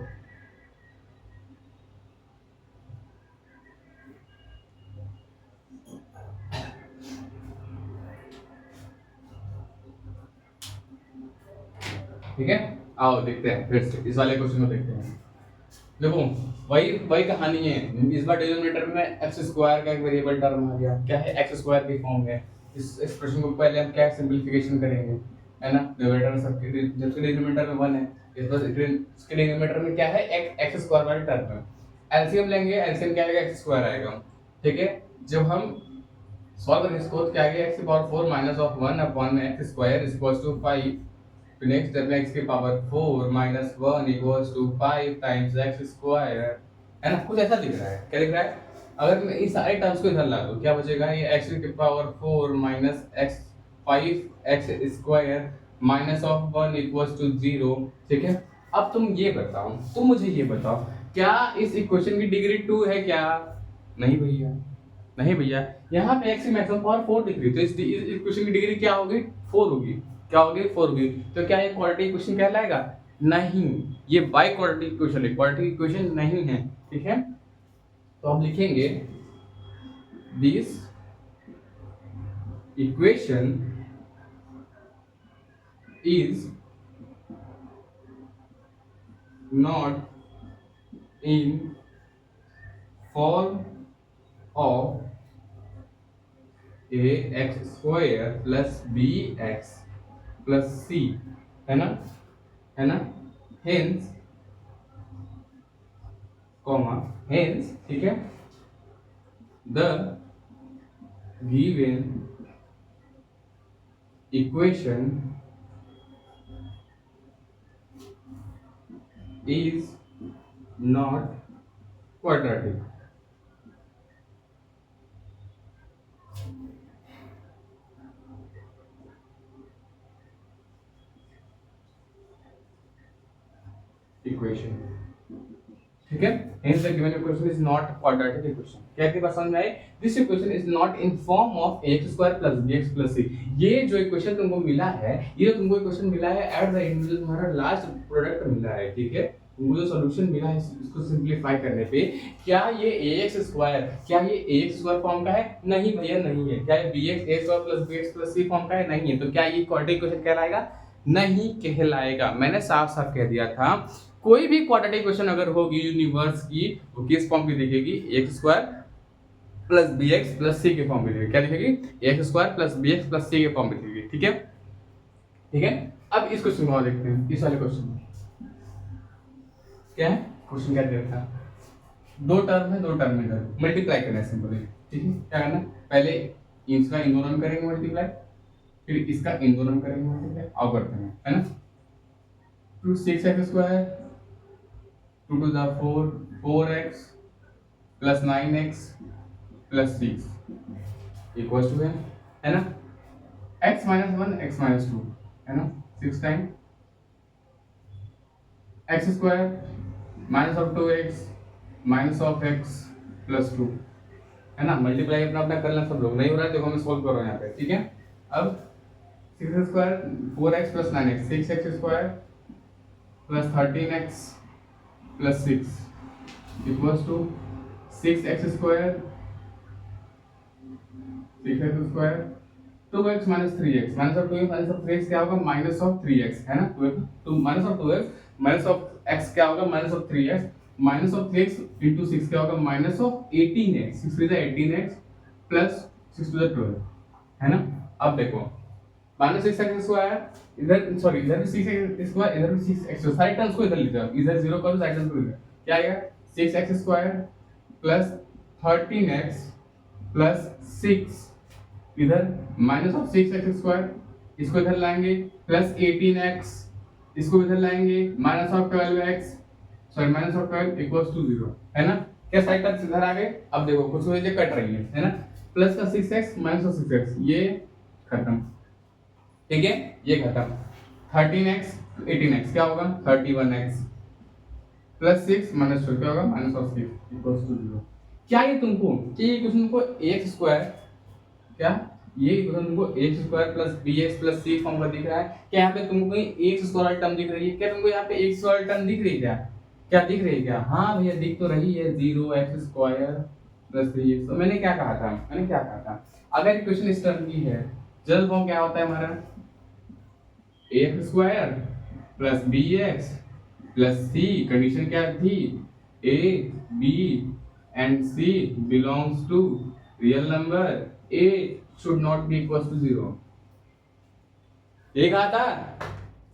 ठीक है, आओ देखते हैं फिर से इस वाले क्वेश्चन को देखते हैं। देखो वही वही कहानी है, इस बार डिनोमिनेटर में एक्स स्क्वायर का एक वेरिएबल टर्म आ गया, क्या है एक्स स्क्वायर की फॉर्म में। इस एक्सप्रेशन को पहले हम क्या सिंपलीफिकेशन करेंगे, है ना, डिनोमिनेटर सबके जबकि डिनोमिनेटर में 1 है, इस बार इसके डिनोमिनेटर में क्या है एक्स स्क्वायर वाला टर्म है। एलसीएम लेंगे, एलसीएम क्या आएगा एक्स स्क्वायर आएगा। ठीक है, जब हम सॉल्व करेंगे इसको तो क्या आएगा एक्स की पावर 4 माइनस ऑफ 1 अपॉन में एक्स स्क्वायर इक्वल्स टू 5। तो नेक्स्ट स्टेप में x की power 4 minus 1 equals to 5 times x square, है ना, कुछ ऐसा दिख रहा है। क्या दिख रहा है, अगर मैं इस सारे टर्म्स को इधर ला दूं क्या बचेगा, ये x की power 4 minus x 5x square minus of 1 equals to 0। ठीक है, अब तुम ये बताओ, तुम मुझे ये बताओ, क्या इस इक्वेशन की डिग्री 2 है क्या? नहीं भैया, नहीं भैया, यहाँ पे x की मैक्सिमम पावर 4 दिख रही है, तो इस इक्वेशन की डिग्री क्या होगी, 4 होगी। क्या होगी, 4 होगी। तो क्या ये क्वाड्रेटिक इक्वेशन कहलाएगा? नहीं, ये बाई क्वाड्रेटिक इक्वेशन है, क्वाड्रेटिक इक्वेशन नहीं है। ठीक है, तो हम लिखेंगे this equation is not in form of A x square plus B x plus C, है ना, हेंस कॉमा हेंस। ठीक है, the given equation is not quadratic. Equation, ठीक है, hence the given equation is not quadratic equation। क्या आपकी बात समझ में आई? This equation is not in form of ax square plus bx plus c। ये जो इक्वेशन तुमको मिला है, ये जो तुमको इक्वेशन मिला है एट द एंड जो तुम्हारा लास्ट प्रोडक्ट मिला है, ठीक है, तुमको जो सॉल्यूशन मिला है इसको सिंपलीफाई करने पे, क्या ये ax स्क्वायर, क्या ये ax स्क्वायर फॉर्म का है? नहीं भैया, नहीं है। क्या ये bx a square plus bx plus c form का है? नहीं है। तो क्या ये क्वाड्रेटिक इक्वेशन कहलाएगा? नहीं कहलाएगा। मैंने साफ साफ कह दिया था, कोई भी क्वाड्रेटिक इक्वेशन अगर होगी यूनिवर्स की, वो किस फॉर्म की दिखेगी? X square plus B x plus C के फॉर्म में दिखेगी। क्या दिखेगी? X square plus B x plus C के फॉर्म में दिखेगी। ठीक है, ठीक है। अब इस क्वेश्चन को देखते हैं, इस वाले क्वेश्चन में क्या है, क्वेश्चन क्या दिया था, दो टर्म है, दो टर्म में मल्टीप्लाई करना है सिंपली। ठीक है, क्या करना, पहले इसका इन दोनों में करेंगे मल्टीप्लाई, फिर इसका इन दोनों में करेंगे मल्टीप्लाई, आओ करते हैं, है ना। 2 6x square 2 to the 4 4x plus 9x plus 6 equals to है ना, x minus 1 x minus 2, है ना, 6 time x square minus of 2x minus of x plus 2, है ना। मल्टीप्लाई अपना अपना करना सब लोग, नहीं हो रहा है देखो मैं सोल्व कर रहा हूँ यहाँ पे। ठीक है, अब 6 square 4x plus 9x 6x square plus 13x plus 6 equals to 6x square 2x minus 3x minus of 2x minus of 3x क्या होगा माइनस ऑफ 3x है ना, तो minus of 2x minus of x क्या होगा minus of 3x minus of 3x into 6 क्या होगा minus of 18x 6 3 18x plus 6 2 12 है ना। अब देखो माइनस 6x स्क्वायर इधर सॉरी इधर भी 6x स्क्वायर इधर भी 6x साइड टर्म्स को इधर लिख दो, इधर 0 करो साइड टर्म्स को इधर क्या आएगा 6x square plus 13x plus 6 इधर माइनस ऑफ 6x स्क्वायर इसको इधर लाएंगे प्लस 18x इसको इधर लाएंगे minus of 12x sorry minus of 12 equals to 0 है ना। क्या साइड टर्म्स इधर आ गए। अब देखो कुछ वजह कट रही है ना, प्लस का 6x माइनस ऑफ 6x ये खत्म, ठीक है ये खत्म 13x 18x क्या होगा 31x प्लस 6 माइनस 12 क्या होगा माइनस ऑफ 6 इक्वल्स टू 0। क्या ये तुमको ये क्वेश्चन को x स्क्वायर क्या ये इक्वेशन तुमको x square plus bx plus c form का दिख रहा है क्या, यहाँ पे तुमको कहीं x स्क्वायर टर्म दिख रही है क्या, तुमको यहाँ पे x स्क्वायर टर्म दिख रही है क्या, क्या दिख रही है क्या, हाँ भैया दिख तो रही है 0x स्क्वायर प्लस 3x। तो मैंने क्या कहा था अगर इक्वेशन इस टर्म की है जनरल फॉर्म क्या होता है हमारा x square plus bx plus c, condition क्या थी a b and c belongs to real number a should not be equals to 0। एक आता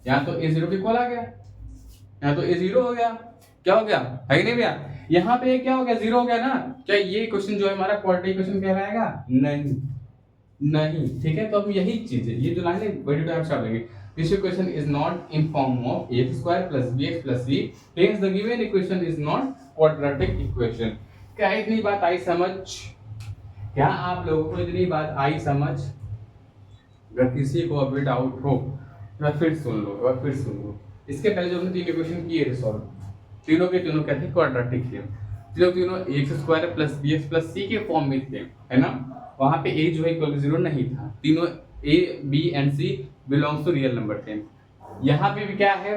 यहाँ तो a 0 के इक्वल आ गया, यहाँ तो a 0 हो गया, क्या हो गया है नहीं भैया, यहाँ पे क्या हो गया 0 हो गया ना। क्या ये क्वेश्चन जो है हमारा क्वाड्रेटिक इक्वेशन कहलाएगा नहीं ठीक है। तो अब यही चीज है ये जो लाइन है बड़ी टाइप से आएगी this equation is not in form of x square plus bx plus c hence the given equation is not quadratic equation। क्या इतनी बात आई समझ, क्या आप लोगों को इतनी बात आई समझ। अगर किसी को अभी डाउट हो तो फिर सुन लो इसके पहले जो हमने 3 इक्वेशन किए थे सॉल्व तीनों के तीनों क्या थे क्वाड्रेटिक थे, तीनों x square plus bx plus c के फॉर्म में थे है ना। वहां पे a जो है इक्वल टू 0 नहीं था, तीनों a b and c belongs to real number थे। यहाँ पे भी क्या है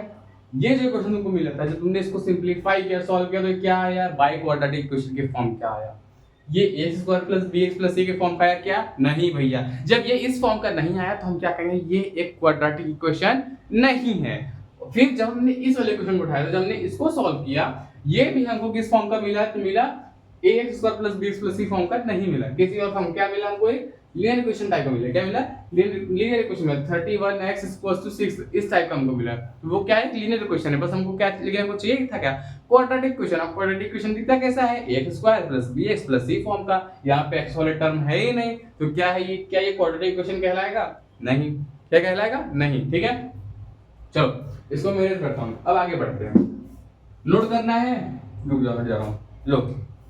ये जो क्वेश्चन तुमको मिला था जब तुमने इसको सिंपलीफाई किया सॉल्व किया तो क्या आया बाई क्वाड्रेटिक इक्वेशन के फॉर्म क्या आया, ये x square plus bx plus c के फॉर्म का आया क्या नहीं भैया। जब ये इस फॉर्म का नहीं आया तो हम क्या कहेंगे ये एक क्वाड्रेटिक इक्वेशन नहीं है। फिर जब हमने इस वाले क्वेश्चन को उठाया तो जब हमने इसको सॉल्व किया ये भी हमको किस फॉर्म का मिला, तो मिला ax square plus bx plus c form का नहीं मिला, किसी और फॉर्म क्या मिला हमको एक लीनियर इक्वेशन टाइप का मिला। क्या मिला लीनियर इक्वेशन मिला 31x 6 इस टाइप का हमको मिला। तो वो क्या है लीनियर इक्वेशन है, बस हमको क्या लिखने को चाहिए था क्या क्वाड्रेटिक इक्वेशन। अब क्वाड्रेटिक इक्वेशन दिखता कैसा है x square plus bx plus c form का, यहाँ पे x वाले टर्म है ही नहीं तो क्या है ये, क्या ये क्वाड्रेटिक इक्वेशन कहलाएगा नहीं, क्या कहलाएगा नहीं, ठीक है। चलो इसको मैं करता हूँ, अब आगे बढ़ते हैं। नोट करना है, रुक जाओ हट जा रहा हूँ, लो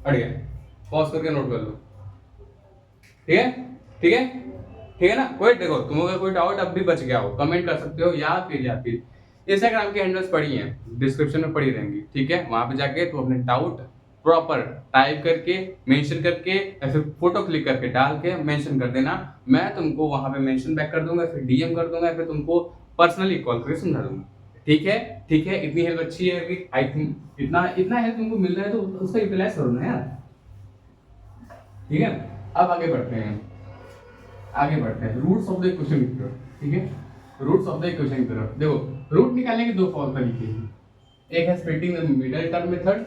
हट गया, पॉज करके नोट कर लो, ठीक है ठीक है ठीक है ना। कोई देखो तुम अगर कोई डाउट अब भी बच गया हो कमेंट कर सकते हो या फिर इंस्टाग्राम के हैंडल्स पड़ी हैं डिस्क्रिप्शन में पड़ी रहेंगी, ठीक है। वहां पे जाके तो अपने डाउट प्रॉपर टाइप करके मेंशन करके या फिर फोटो क्लिक करके डाल के मेंशन कर देना, मैं तुमको वहां पे मेंशन बैक कर दूंगा, फिर डीएम कर दूंगा, फिर तुमको पर्सनली कॉल करके समझा दूंगा, ठीक है। इतनी हेल्प अच्छी है कि आई थिंक इतना हेल्प तुमको मिल रहा है तो उसका यूटिलाइज करो ना यार, ठीक है। अब आगे बढ़ते हैं रूट्स ऑफ द इक्वेशन की तरफ, ठीक है। रूट्स ऑफ द इक्वेशन की तरफ देखो रूट निकालने के दो तरीके हैं, एक है splitting the middle term method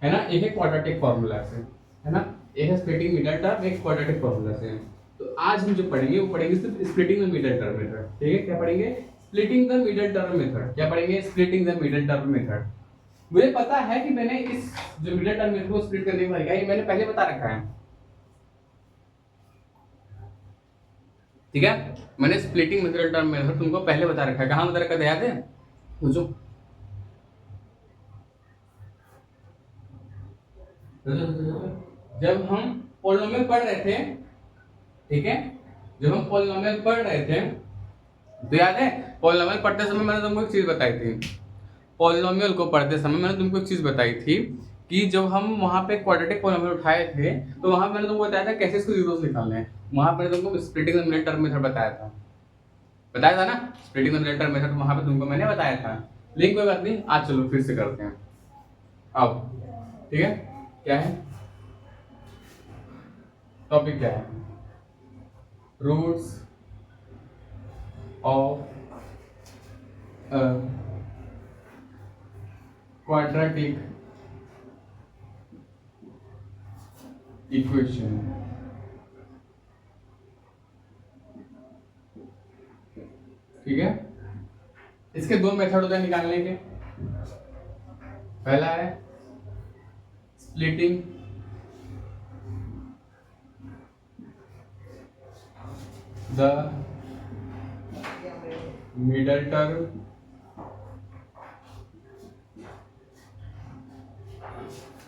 है ना, एक है क्वाड्रेटिक फार्मूला से है ना, एक है स्प्लिटिंग मिडिल टर्म एक क्वाड्रेटिक फार्मूला से। तो आज हम जो पढ़ेंगे वो पढ़ेंगे सिर्फ splitting the middle term method, ठीक है। क्या पढ़ेंगे splitting the middle term method, क्या पढ़ेंगे splitting the middle term method. मुझे पता है कि मैंने इस जो मिडिल टर्म मेथड को स्प्लिट करने का तरीका ये मैंने पहले बता रखा है, ठीक है। मैंने स्प्लिटिंग मिडिल टर्म मेथड तुमको पहले बता रखा है, कहां बता रखा था याद है मुझे, जब हम पॉलिनोमियल पढ़ रहे थे, ठीक है, जब हम पॉलिनोमियल पढ़ रहे थे तो याद है पॉलिनोमियल पढ़ते समय मैंने तुमको एक चीज बताई थी, पॉलिनोमियल को पढ़ते समय मैंने तुमको एक चीज बताई थी कि जब हम वहां पे क्वाड्रेटिक पॉलिनोमियल उठाए थे तो वहां मैंने तुमको बताया था कैसे इसको जीरोस निकालने हैं, वहां पर तुमको splitting the middle term method बताया था, बताया था ना splitting the middle term method, वहां पे तुमको मैंने बताया था। लेकिन कोई बात नहीं, आज चलो फिर से करते हैं। अब ठीक है, क्या है टॉपिक, क्या है रूट्स ऑफ क्वाड्रेटिक इक्वेशन। ठीक है, इसके दो मेथड होते हैं निकालने के। पहला है स्प्लिटिंग द मिडल टर्म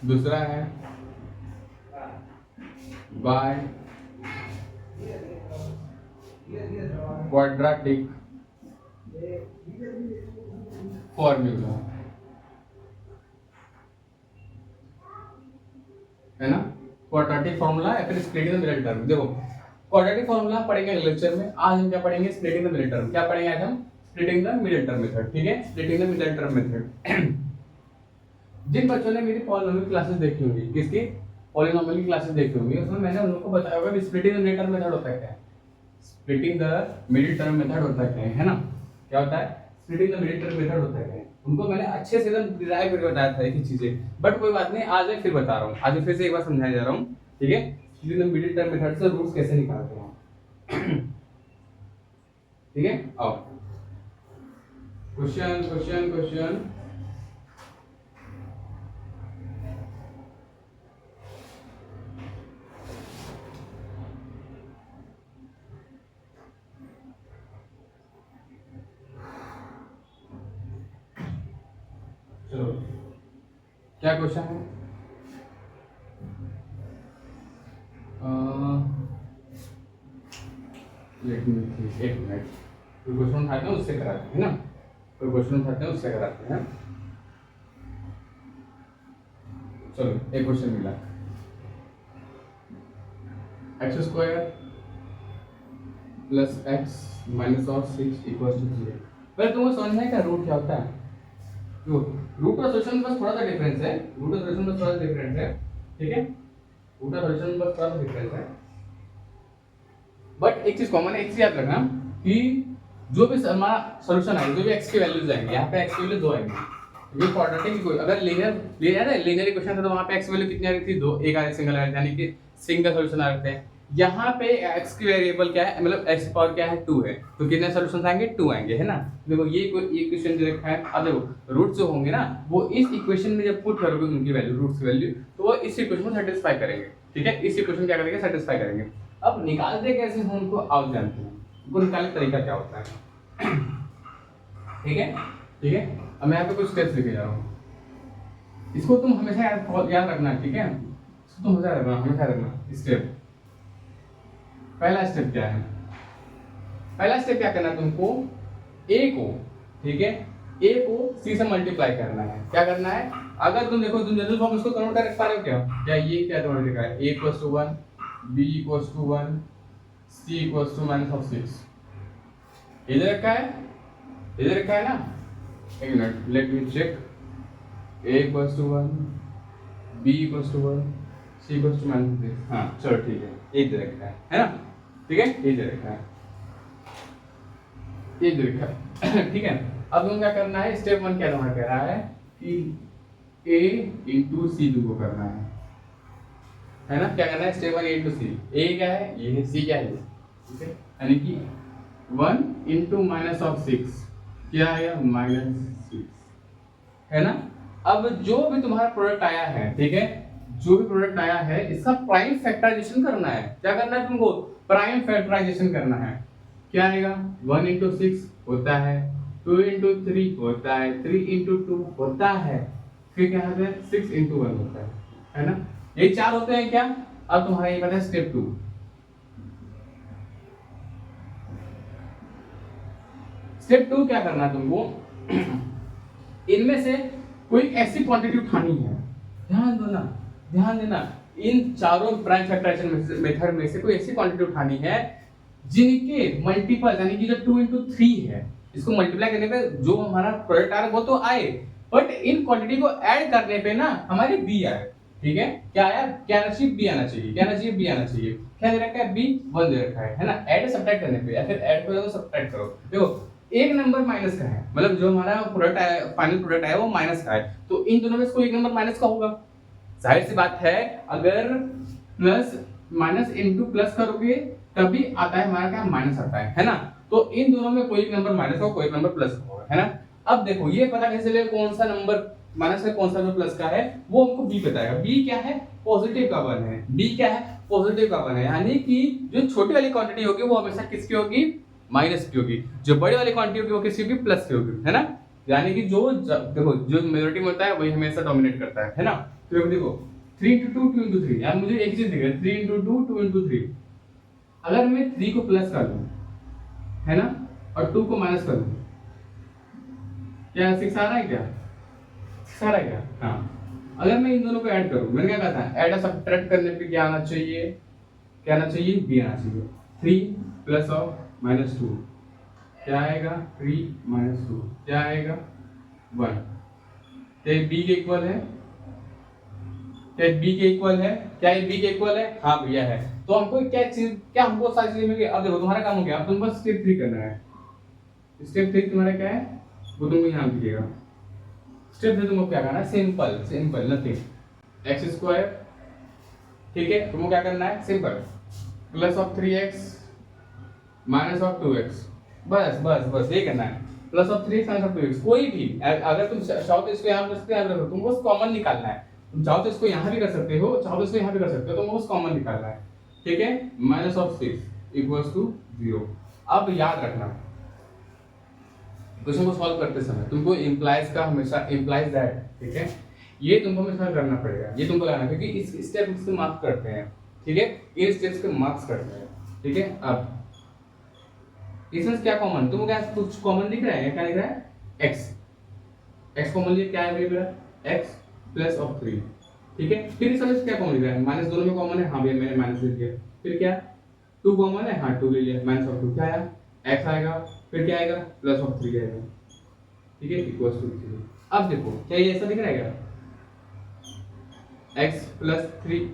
दूसरा है बाय क्वाड्रेटिक फॉर्मूला, है ना। क्वाड्रेटिक फॉर्मूला या फिर स्प्लिटिंग द मिडल टर्म। देखो क्वाड्रेटिक फॉर्मूला पढ़ेंगे अगले लेक्चर में। आज हम क्या पढ़ेंगे, स्प्लिटिंग द मिडल टर्म। क्या पढ़ेंगे आज हम, splitting the middle term method. ठीक है, splitting the middle term method. जिन बच्चों ने मेरी पॉलिनोमियल क्लासेस देखी होंगी, किसकी पॉलिनोमियल की क्लासेस देखी होंगी, उसमें मैंने उन लोगों को बताया होगा splitting the middle term method होता है क्या है। Splitting the middle term method होता है ना, क्या होता है splitting the middle term method होता है। उनको मैंने अच्छे से एकदम डिराइव करके बताया था एक ही चीजें, बट कोई बात नहीं, आज मैं फिर बता रहा हूँ, आज फिर से एक बार समझाया जा रहा हूँ। ठीक है, splitting the middle term method से रूट्स कैसे निकालते हैं। ठीक है, आओ क्वेश्चन क्वेश्चन क्वेश्चन। चलो क्या क्वेश्चन है, एक मिनट, कोई क्वेश्चन उठाते हैं उससे कराते हैं ना, कोई क्वेश्चन उठाते हैं उससे कराते हैं। चलो एक क्वेश्चन मिला, x square plus x minus और 6 इक्वल टू 0। पहले तुमको समझना है क्या रूट क्या होता है। रूट और सोल्यूशन बस थोड़ा सा डिफरेंस है, रूट और सोल्यूशन बस थोड़ा सा डिफरेंस है। ठीक है, रूट और सोल्यूशन बस थोड़ा सा डिफरेंस है, बट एक चीज कॉमन है, एक चीज याद रखना कि जो भी हमारा सोल्यूशन आएगा, जो भी x की वैल्यूज आएंगे, यहाँ पे x की वैल्यू 2 आएंगी। ये क्वाड्रेटिक कोई अगर लीनियर इक्वेशन था तो वहाँ पे x की वैल्यू कितनी आ रही थी, 2, एक आ रही सिंगल आ रही, यानी कि सिंगल सोल्यूशन आ रहे थे। यहाँ पे x की वेरिएबल क्या है, मतलब x पावर क्या है 2 है, तो कितने सॉल्यूशंस आएंगे 2 आएंगे, है ना। देखो ये कोई इक्वेशन जो रखा है, अब देखो रूट जो होंगे ना वो इस इक्वेशन में जब पुट करोगे उनकी वैल्यू, रूट्स की वैल्यू, तो वो इस इक्वेशन को सेटिस्फाई करेंगे। ठीक है, इस इक्वेशन क्या करेंगे, सेटिस्फाई करेंगे। अब निकालते कैसे हैं उनको आप जानते हैं, उनको निकालने का तरीका क्या होता है। ठीक है, ठीक है, अब मैं यहाँ पे कुछ स्टेप्स लिखे जा रहा हूँ, इसको तुम हमेशा याद रखना। ठीक है, इसको तुम हमेशा रखना स्टेप। पहला स्टेप क्या है, पहला स्टेप क्या करना है तुमको, a को, ठीक है, a को c से मल्टीप्लाई करना है। क्या करना है, अगर तुम देखो तुम जनरल फॉर्म इसको कन्वर्ट कर पा रहे हो क्या ये क्या कन्वर्ट लिखा है, a = 1 b = 1 c = -6 इधर रखा है, इधर रखा है ना। एक minute, let me check, a = 1 b = 1 c = -6। हाँ चलो ठीक है, इधर रखा है ना, ठीक है, इधर रखा है, इधर रखा है। ठीक है, अब तुम क्या करना है, स्टेप 1 क्या तुम्हारा कह रहा है कि a × c तुमको करना है ना। क्या करना है, स्टेप 1 a × c, a क्या है ये है, c क्या है, ठीक है, यानी कि 1 × -6 क्या आएगा, -6, है ना। अब जो भी तुम्हारा प्रोडक्ट आया है, ठीक है, जो भी प्रोडक्ट आया है इसका प्राइम फैक्टराइजेशन करना है। क्या करना है तुमको, प्राइम फैक्टराइजेशन करना है। क्या आएगा, 1 × 6 होता है, 2 × 3 होता है, 3 × 2 होता है, फिर क्या होता है 6 × 1 होता है ना। ये 4 होते हैं क्या। अब तुम्हारा ये पता है स्टेप 2, स्टेप 2 क्या करना है तुमको, इनमें से कोई ऐसी क्वांटिटी उठानी है, ध्यान दो ना, ध्यान देना, इन चारों प्राइम फैक्टराइजेशन मेथड में से कोई ऐसी क्वांटिटी उठानी है जिनके मल्टीपल यानी कि जो 2 into 3 है, इसको मल्टीप्लाई करने पे जो हमारा प्रोडक्ट आ रहा है वो तो आए, बट इन क्वांटिटी को ऐड करने पे ना हमारी बी आए। ठीक है, क्या आया, क्या आना चाहिए, बी आना चाहिए, क्या आना चाहिए, बी आना चाहिए। क्या दे रखा है, बी 1 दे रखा है ना। ऐड सब्ट्रैक्ट करने पे या फिर ऐड करो तो सब्ट्रैक्ट करो। देखो एक नंबर माइनस का है, मतलब जो हमारा प्रोडक्ट है, फाइनल प्रोडक्ट है वो माइनस का है, तो इन दोनों में से कोई एक नंबर माइनस का होगा। जाहिर सी बात है, अगर प्लस माइनस इनटू प्लस करोगे तभी आता है हमारा क्या, माइनस आता है ना। तो इन दोनों में कोई एक नंबर माइनस होगा, कोई एक नंबर प्लस होगा, है ना। अब देखो ये पता कैसे चलेगा कौन सा नंबर माइनस है कौन सा नंबर प्लस का है, वो हमको बी बताएगा। बी क्या है, पॉजिटिव का 1 है। बी क्या है, पॉजिटिव का 1 है, यानी कि जो छोटी वाली क्वांटिटी होगी वो हमेशा किसकी होगी, माइनस की होगी। जो बड़ी वाली क्वांटिटी होगी वो किसकी होगी, प्लस की होगी, है ना। यानी कि जो देखो जो मेजॉरिटी में होता है वही हमेशा डोमिनेट करता है ना। तो देखो 3 into 2 2 into 3, यार मुझे एक चीज दिख रहा है, 3 into 2 2 into 3। अगर मैं 3 को प्लस कर लूं, है ना, और 2 को माइनस कर लूं, क्या 6 आ रहा है, क्या 6 आ रहा है क्या, हाँ। अगर मैं इन दोनों को ऐड करूं, मैंने क्या कहा था, ऐड और सब्ट्रैक्ट करने पे क्या आना चाहिए, क्या आना चाहिए, बी आना चाहिए। 3 प्लस और माइनस 2 क्या आएगा, 3 माइनस 2 क्या आएगा, 1। क्या ये बी के इक्वल है, क्या बी के इक्वल है, क्या ये बी के इक्वल है, हाँ भैया है। तो हमको क्या चीज, क्या हमको सारी चीजें मिल गई। अब देखो तुम्हारा काम हो गया, अब तुम बस स्टेप 3 करना है। स्टेप 3 तुम्हारा क्या है, वो तुमको यहाँ दिखेगा। स्टेप 3 तुमको क्या करना है, simple simple nothing, x square, ठीक है। तुमको क्या करना है, simple, plus of 3x minus of 2x, बस बस बस ये करना है। Plus of 3x minus of 2x, कोई भी अगर तुम चाहो तो इसको यहाँ कर सकते हो, तुमको कॉमन निकालना है। तुम चाहो तो इसको यहाँ भी कर सकते हो, चाहो तो इसको यहाँ भी कर सकते हो, तुमको कॉमन निकालना है, ठीक है। Minus of 6 equals to 0। अब याद रखना क्वेश्चन को सॉल्व करते समय तुमको इम्प्लाइज का हमेशा इम्प्लाइज दैट, ठीक है, ये तुमको हमेशा करना पड़ेगा, ये तुमको लगाना, क्योंकि इस स्टेप से मार्क्स करते हैं, ठीक है, इन स्टेप्स के मार्क्स करते हैं, ठीक है। अब इसमें क्या कॉमन, तुमको क्या कुछ कॉमन दिख रहा है, क्या दिख रहा है, x कॉमन लिया, क्या है मेरा x प्लस ऑफ 3, ठीक है। फिर इस वाले क्या कॉमन लिख रहा है, माइनस दोनों में कॉमन है, हाँ भैया मैंने माइनस लिख दिया। फिर क्या 2 कॉमन है, हाँ 2 ले लिया, माइनस ऑफ 2 क्या आया, x आएगा, फिर क्या आएगा, प्लस ऑफ 3 आएगा, ठीक है, इक्वल्स टू 0। अब देखो क्या ये ऐसा दिख रहा है क्या, x प्लस 3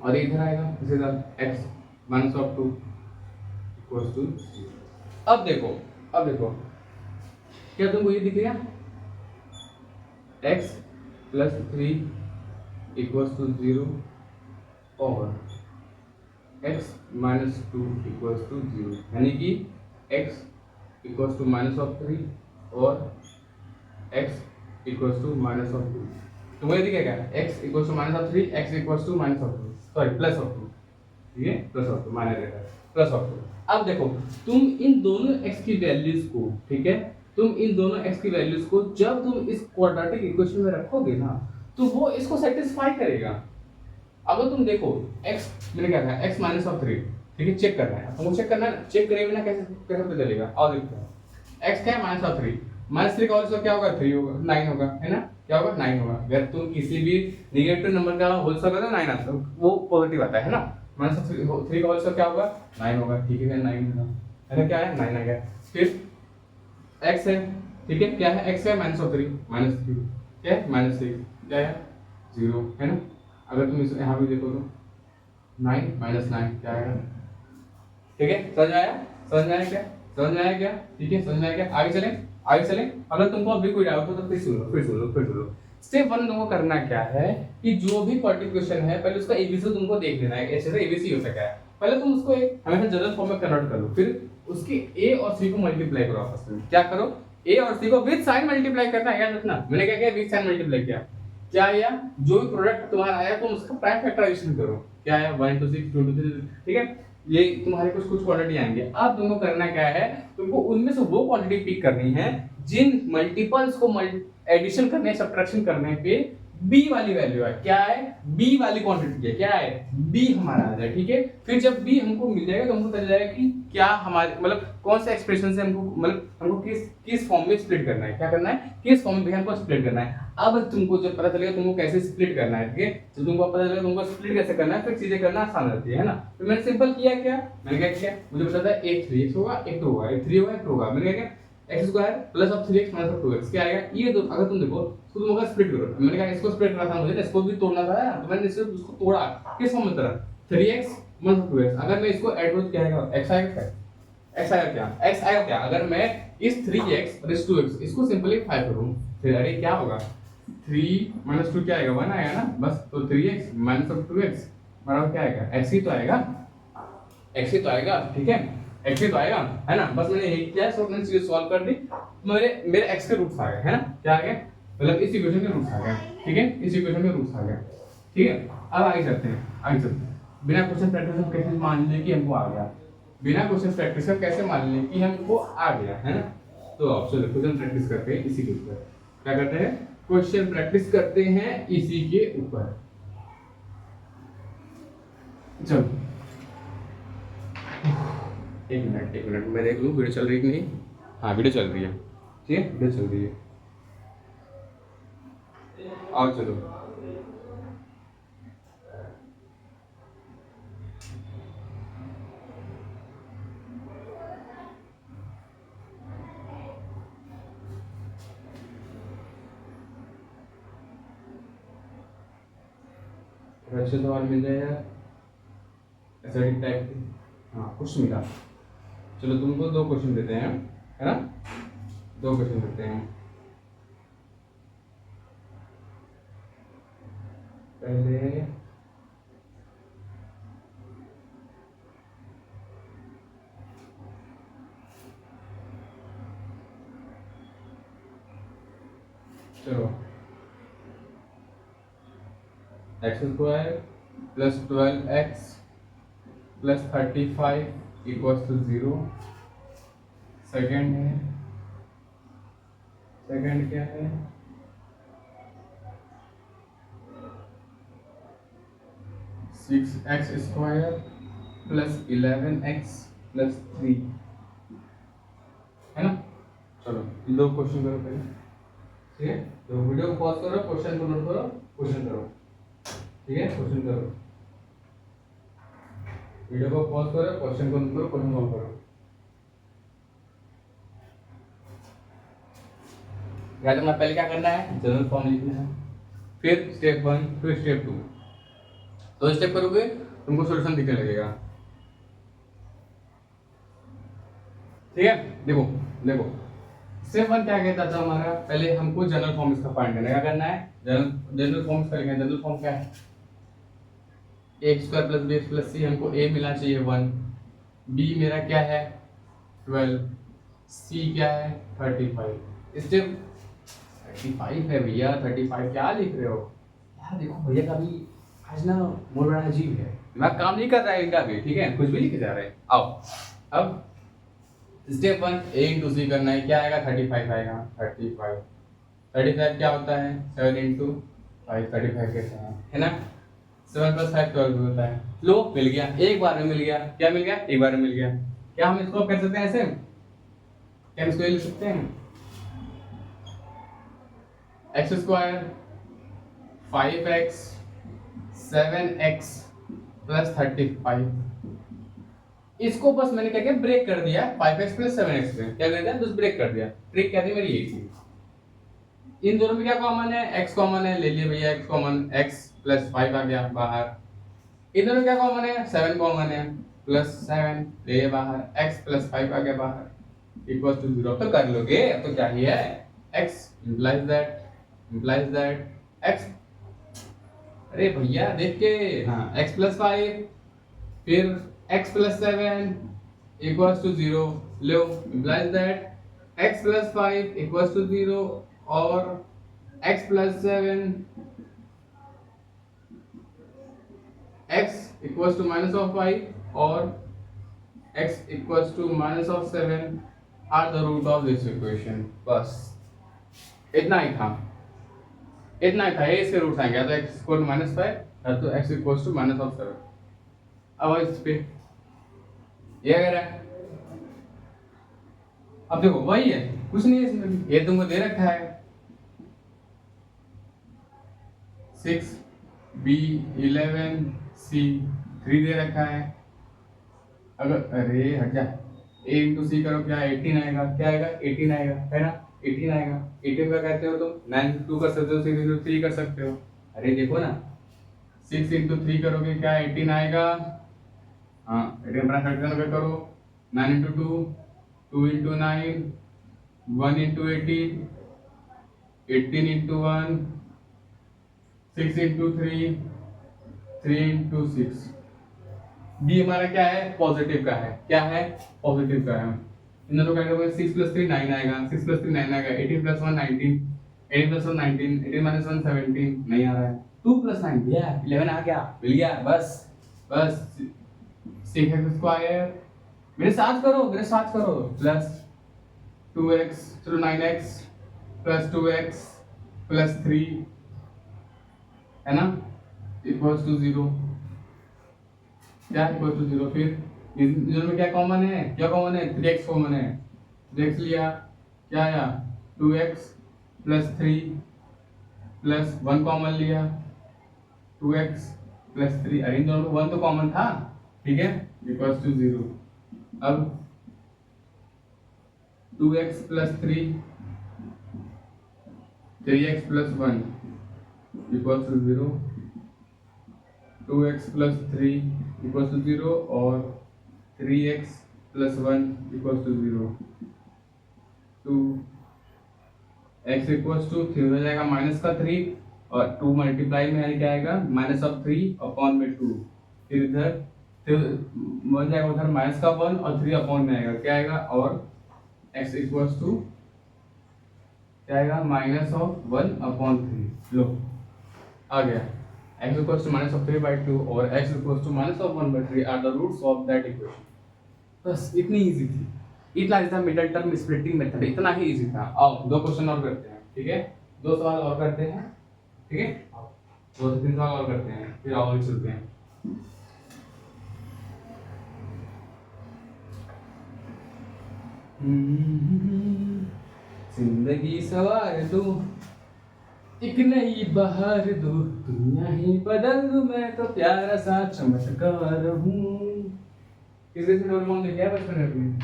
और इधर आएगा इसी तरह x minus of 2 equals to 0। अब देखो क्या तुमको ये दिख गया, x प्लस 3 इक्वल्स टू 0 और x माइनस 2 इक्वल्स टू 0, यानी कि x equals to minus of 3 और x equals to minus of 2। तो मुझे दिखेगा x equals to minus of 3, x equals to minus of 2, sorry plus of 2, ठीक है, plus of 2 minus रहेगा, प्लस ऑफ 2। अब देखो तुम इन दोनों x की वैल्यूज को, ठीक है, तुम इन दोनों x की वैल्यूज को जब तुम इस क्वाड्रेटिक इक्वेशन में रखोगे ना, तो वो इसको सेटिस्फाई करेगा। अगर तुम देखो x, मैंने क्या कहा, x माइनस ऑफ 3, ठीक है, चेक करना है हमको, चेक करना है, चेक करेंगे ना कैसे कैसे पता चलेगा। और देखते हैं x क्या है, माइनस ऑफ 3, माइनस 3 का होल स्क्वायर क्या होगा, 3 होगा, 9 होगा, है ना, क्या होगा, 9 होगा। अगर तुम किसी भी नेगेटिव नंबर का होल स्क्वायर तो 9 आता है, वो पॉजिटिव आता है ना। माइनस ऑफ 3 का होल स्क्वायर क्या होगा, 9 होगा, ठीक है, 9 होगा, है ना, क्या है, 9 आ गया। फिर x है, ठीक है, क्या है, x है माइनस ऑफ 3, माइनस 3 क्या है, माइनस 6 क्या है, 0, है ना। अगर तुम इसे यहाँ भी देखो तो 9 माइनस 9 क्या आएगा, ठीक है, समझ में आया, समझ में आया क्या, समझ में आया क्या, ठीक है, समझ में आया क्या। आगे चलें। अगर तुमको अभी कोई डाउट हो तो फिर सुनो। स्टेप 1 तुमको करना क्या है कि जो भी क्वांटिफिकेशन है पहले उसका एबीसी तुमको देख लेना है, ऐसे एबीसी होता क्या है, पहले तुम उसको एक हमेशा जनरल फॉर्म में कन्वर्ट कर लो, फिर उसकी a और c को मल्टीप्लाई करो आपस में। क्या करो, a और c को विद साइन मल्टीप्लाई करना है, याद रखना। मैंने क्या किया, विद साइन मल्टीप्लाई किया, क्या आया, जो भी प्रोडक्ट तुम्हारा आया तुम उसका प्राइम फैक्टराइजेशन करो, क्या आया, 1 to 6 2 to 3, ठीक है, ये तुम्हारे कुछ क्वांटिटी आएंगे। अब तुमको करना क्या है, तुमको उनमें से वो क्वांटिटी पिक करनी है जिन मल्टीपल्स को एडिशन करने सब्ट्रैक्शन करने पे बी वाली वैल्यू है, क्या है, बी वाली क्वांटिटी है, क्या है, बी हमारा आ जाए, ठीक है। फिर जब बी हमको मिल जाएगा तो हमको पता जाएगा कि क्या हमारे मतलब कौन से एक्सप्रेशन से हमको मतलब हमको किस फॉर्म में स्प्लिट करना है, क्या करना है, किस फॉर्म में हमको स्प्लिट करना है। अब तुमको जब पता चलेगा तुमको कैसे स्प्लिट करना है, ठीक है, तो तुमको पता चलेगा तुमको स्प्लिट कैसे करना है, फिर चीजें करना आसान रहती है ना। तो मैंने सिंपल किया, क्या मैंने क्या किया, मुझे पता था एक 3x होगा, एक 2 होगा, एक 3 होगा, एक 2 होगा, मैंने क्या किया, x स्क्वायर प्लस अब 3x माइनस 2x क्या आएगा, ये दो अगर तुम देखो तो तुम अगर स्प्लिट करो, मैंने कहा इसको स्प्लिट करना था मुझे, इसको भी तोड़ना था, तो मैंने इसको उसको तोड़ा किस फॉर्म में, तरह 3x माइनस 2x। अगर मैं इसको ऐड करूं क्या आएगा, x आएगा, x आएगा क्या, x आएगा क्या, अगर मैं इस 3x और इस 2x इसको सिंपलीफाई करूं, फिर अरे क्या होगा, 3 माइनस 2 क्या आएगा, 1 आएगा ना, बस। तो 3x माइनस 2x बराबर क्या आएगा, x ही तो आएगा, x ही तो आएगा, ठीक है, x ही तो आएगा, है ना। बस मैंने यही किया, सो मैंने चीज सॉल्व कर दी, मेरे x के रूट्स आ गए, है ना, क्या आ गए, मतलब इस इक्वेशन के रूट्स आ गए, ठीक है, इस इक्वेशन के रूट्स आ गए, ठीक है। अब आगे चलते हैं, आगे चलते हैं। बिना क्वेश्चन प्रैक्टिस हम कैसे मान लें कि हमको आ गया, बिना क्वेश्चन प्रैक्टिस हम कैसे मान लें कि हमको आ गया, है ना। तो आप चलो क्वेश्चन प्रैक्टिस करते हैं इसी के ऊपर, क्या करते हैं, क्वेश्चन प्रैक्टिस करते हैं इसी के ऊपर। चलो एक मिनट मैं देख लूँ वीडियो चल रही है कि नहीं। हाँ वीडियो चल रही है, ठीक है, वीडियो चल रही है। आओ चलो, अच्छे सवाल मिल जाए यार, ऐसा टाइप के। हाँ कुछ मिला, चलो तुमको 2 क्वेश्चन देते हैं, है ना, 2 क्वेश्चन देते हैं। पहले चलो x square plus 12x plus 35 equals to 0। Second है, सेकेंड क्या है, 6x square plus 11x plus 3, है ना। चलो 2 क्वेश्चन करो पहले, ठीक है, तो वीडियो को पॉज करो, क्वेश्चन को नोट करो, क्वेश्चन करो, ठीक है, क्वेश्चन करो, वीडियो को पॉज करो, क्वेश्चन को नोट करो, क्वेश्चन सॉल्व करो। या तो मैं पहले क्या करना है, जनरल फॉर्म लिखना है, फिर स्टेप 1, फिर स्टेप 2, तो स्टेप करोगे तुमको सॉल्यूशन दिखने लगेगा, ठीक है। देखो देखो स्टेप 1 क्या कहता था हमारा, पहले हमको जनरल फॉर्म इसका फाइंड करना है, क्या करना है, जनरल फॉर्म इसका लिखना है। जनरल फॉर्म क्या है, a square plus b plus c, हमको a मिलना चाहिए 1, b मेरा क्या है 12, c क्या है 35। स्टेप 35 है भैया, 35 क्या लिख रहे हो यार, देखो भैया का भी आज ना मूड बड़ा अजीब है, दिमाग काम नहीं कर रहा है इनका भी, ठीक है, कुछ भी लिखे जा रहे हैं। आओ अब स्टेप 1 a इंटू सी करना है, क्या आएगा 35 आएगा, 35 क्या होता है 7 इंटू 5, 35 कैसे है ना, 7 प्लस 5 12 होता है। लो मिल गया, एक बार में मिल गया, क्या मिल गया, एक बार में मिल गया। क्या हम इसको कर सकते हैं ऐसे, क्या हम इसको लिख सकते हैं, x square 5x 7x plus 35, इसको बस मैंने क्या किया, ब्रेक कर दिया 5x प्लस 7x में, क्या कर दिया, बस ब्रेक कर दिया। ट्रिक क्या थी मेरी, यही थी। इन दोनों में क्या कॉमन है, x कॉमन है, ले लिए भैया x कॉमन, x प्लस 5 आ गया बाहर। इन दोनों में क्या कॉमन है, 7 कॉमन है, प्लस 7 ले लिए बाहर, x प्लस 5 आ गया बाहर, इक्वल टू 0। तो कर लोगे, अब तो क्या ही है, x implies that x, अरे भैया देख के, हाँ x प्लस 5 फिर x प्लस 7 इक्वल्स टू 0, लो implies that x plus 5 equals to 0 और x plus 7 x equals to minus of 5 और x equals to minus of 7 are the root of this equation. बस इतना ही था, इतना था, ए इसके रूट्स आएंगे, या तो एक्स इक्वल टू -5 या तो एक्स इक्वल टू -7। अब इस पे ये कह रहा है, अब देखो वही है, कुछ नहीं है इसमें भी, ये तुमको दे रखा है 6 B 11 C 3 दे रखा है। अगर अरे हट जा, a इंटू सी करो क्या 18 आएगा, क्या आएगा 18 आएगा, है ना 18 आएगा। 18 का कहते हो तुम 9 2 कर सकते हो, 6 इंटू 3 कर सकते हो। अरे देखो ना 6 इंटू 3 करोगे क्या 18 आएगा, हाँ 18 अपना कैलकुलेशन पे करो, 9 into 2 2 into 9 1 into 18 18 into 1 6 into 3 3 into 6। B हमारा क्या है, पॉजिटिव का है, क्या है पॉजिटिव का है। इन दोनों का 6 + 3 9 आएगा, 6 + 3 9 आएगा, 18 + 1 19, 18 + 1 19, 18 - 1 17 नहीं आ रहा है, 2 + 9 दिया 11 आ गया, मिल गया, बस बस 6x², मेरे साथ करो प्लस 2x, चलो 9x प्लस 2x प्लस 3 है ना इक्वल्स टू 0, क्या इक्वल टू 0। फिर इन दोनों में क्या कॉमन है, 3x कॉमन है, 3x लिया, क्या आया 2x प्लस 3 प्लस 1 कॉमन लिया 2x प्लस 3, अरे इन दोनों में 1 तो कॉमन था, ठीक है इक्वल्स टू 0। अब 2x प्लस 3 3x प्लस 1 इक्वल्स टू 0, 2x प्लस 3 इक्वल्स टू 0 और 3x प्लस 1 equals to 0। 2x equals to 3 हो जाएगा -3 और 2 मल्टीप्लाई में यानी क्या आएगा -3/2। फिर इधर बन जाएगा उधर -1 और 3 में आएगा, क्या आएगा और x इक्वल्स टू क्या आएगा -1/3। लो आ गया, x equals to -3/2 और x equals to -1/3 are the roots of that equation। बस इतनी इजी थी, इतना था मिडिल टर्म स्प्लिटिंग मेथड, इतना ही इजी था। आओ 2 क्वेश्चन और करते हैं, ठीक है 2 सवाल और करते हैं, ठीक है 2 से 3 सवाल और करते हैं, फिर आओ चलते हैं। जिंदगी सवार दो, एक नई बहार दो, दुनिया ही बदल दूं मैं तो प्यारा सा चमत्कार हूँ। किसी से डोरेमोन देखा है बचपन में?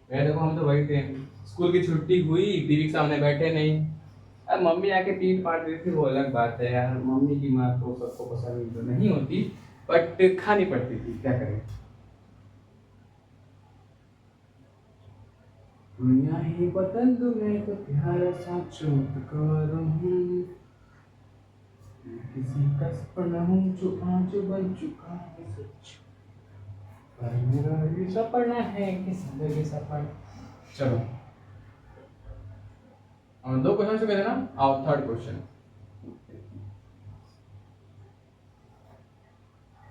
मैं देखो हम तो वही थे, स्कूल की छुट्टी हुई टीवी के सामने बैठे नहीं, अब मम्मी आके 3 पार्ट देती थी, वो अलग बात है यार, मम्मी की माँ तो सबको पसंद तो नहीं होती बट खानी पड़ती थी, क्या करें। दुनिया ही बदल दूं मैं तो प्यारा सा चमत्कार हूँ, किसी का सपना हूँ जो आज बन चुका है सच, पर मेरा ये सपना है कि जिंदगी सफल। चलो 2 क्वेश्चन से कहते ना, आओ third question.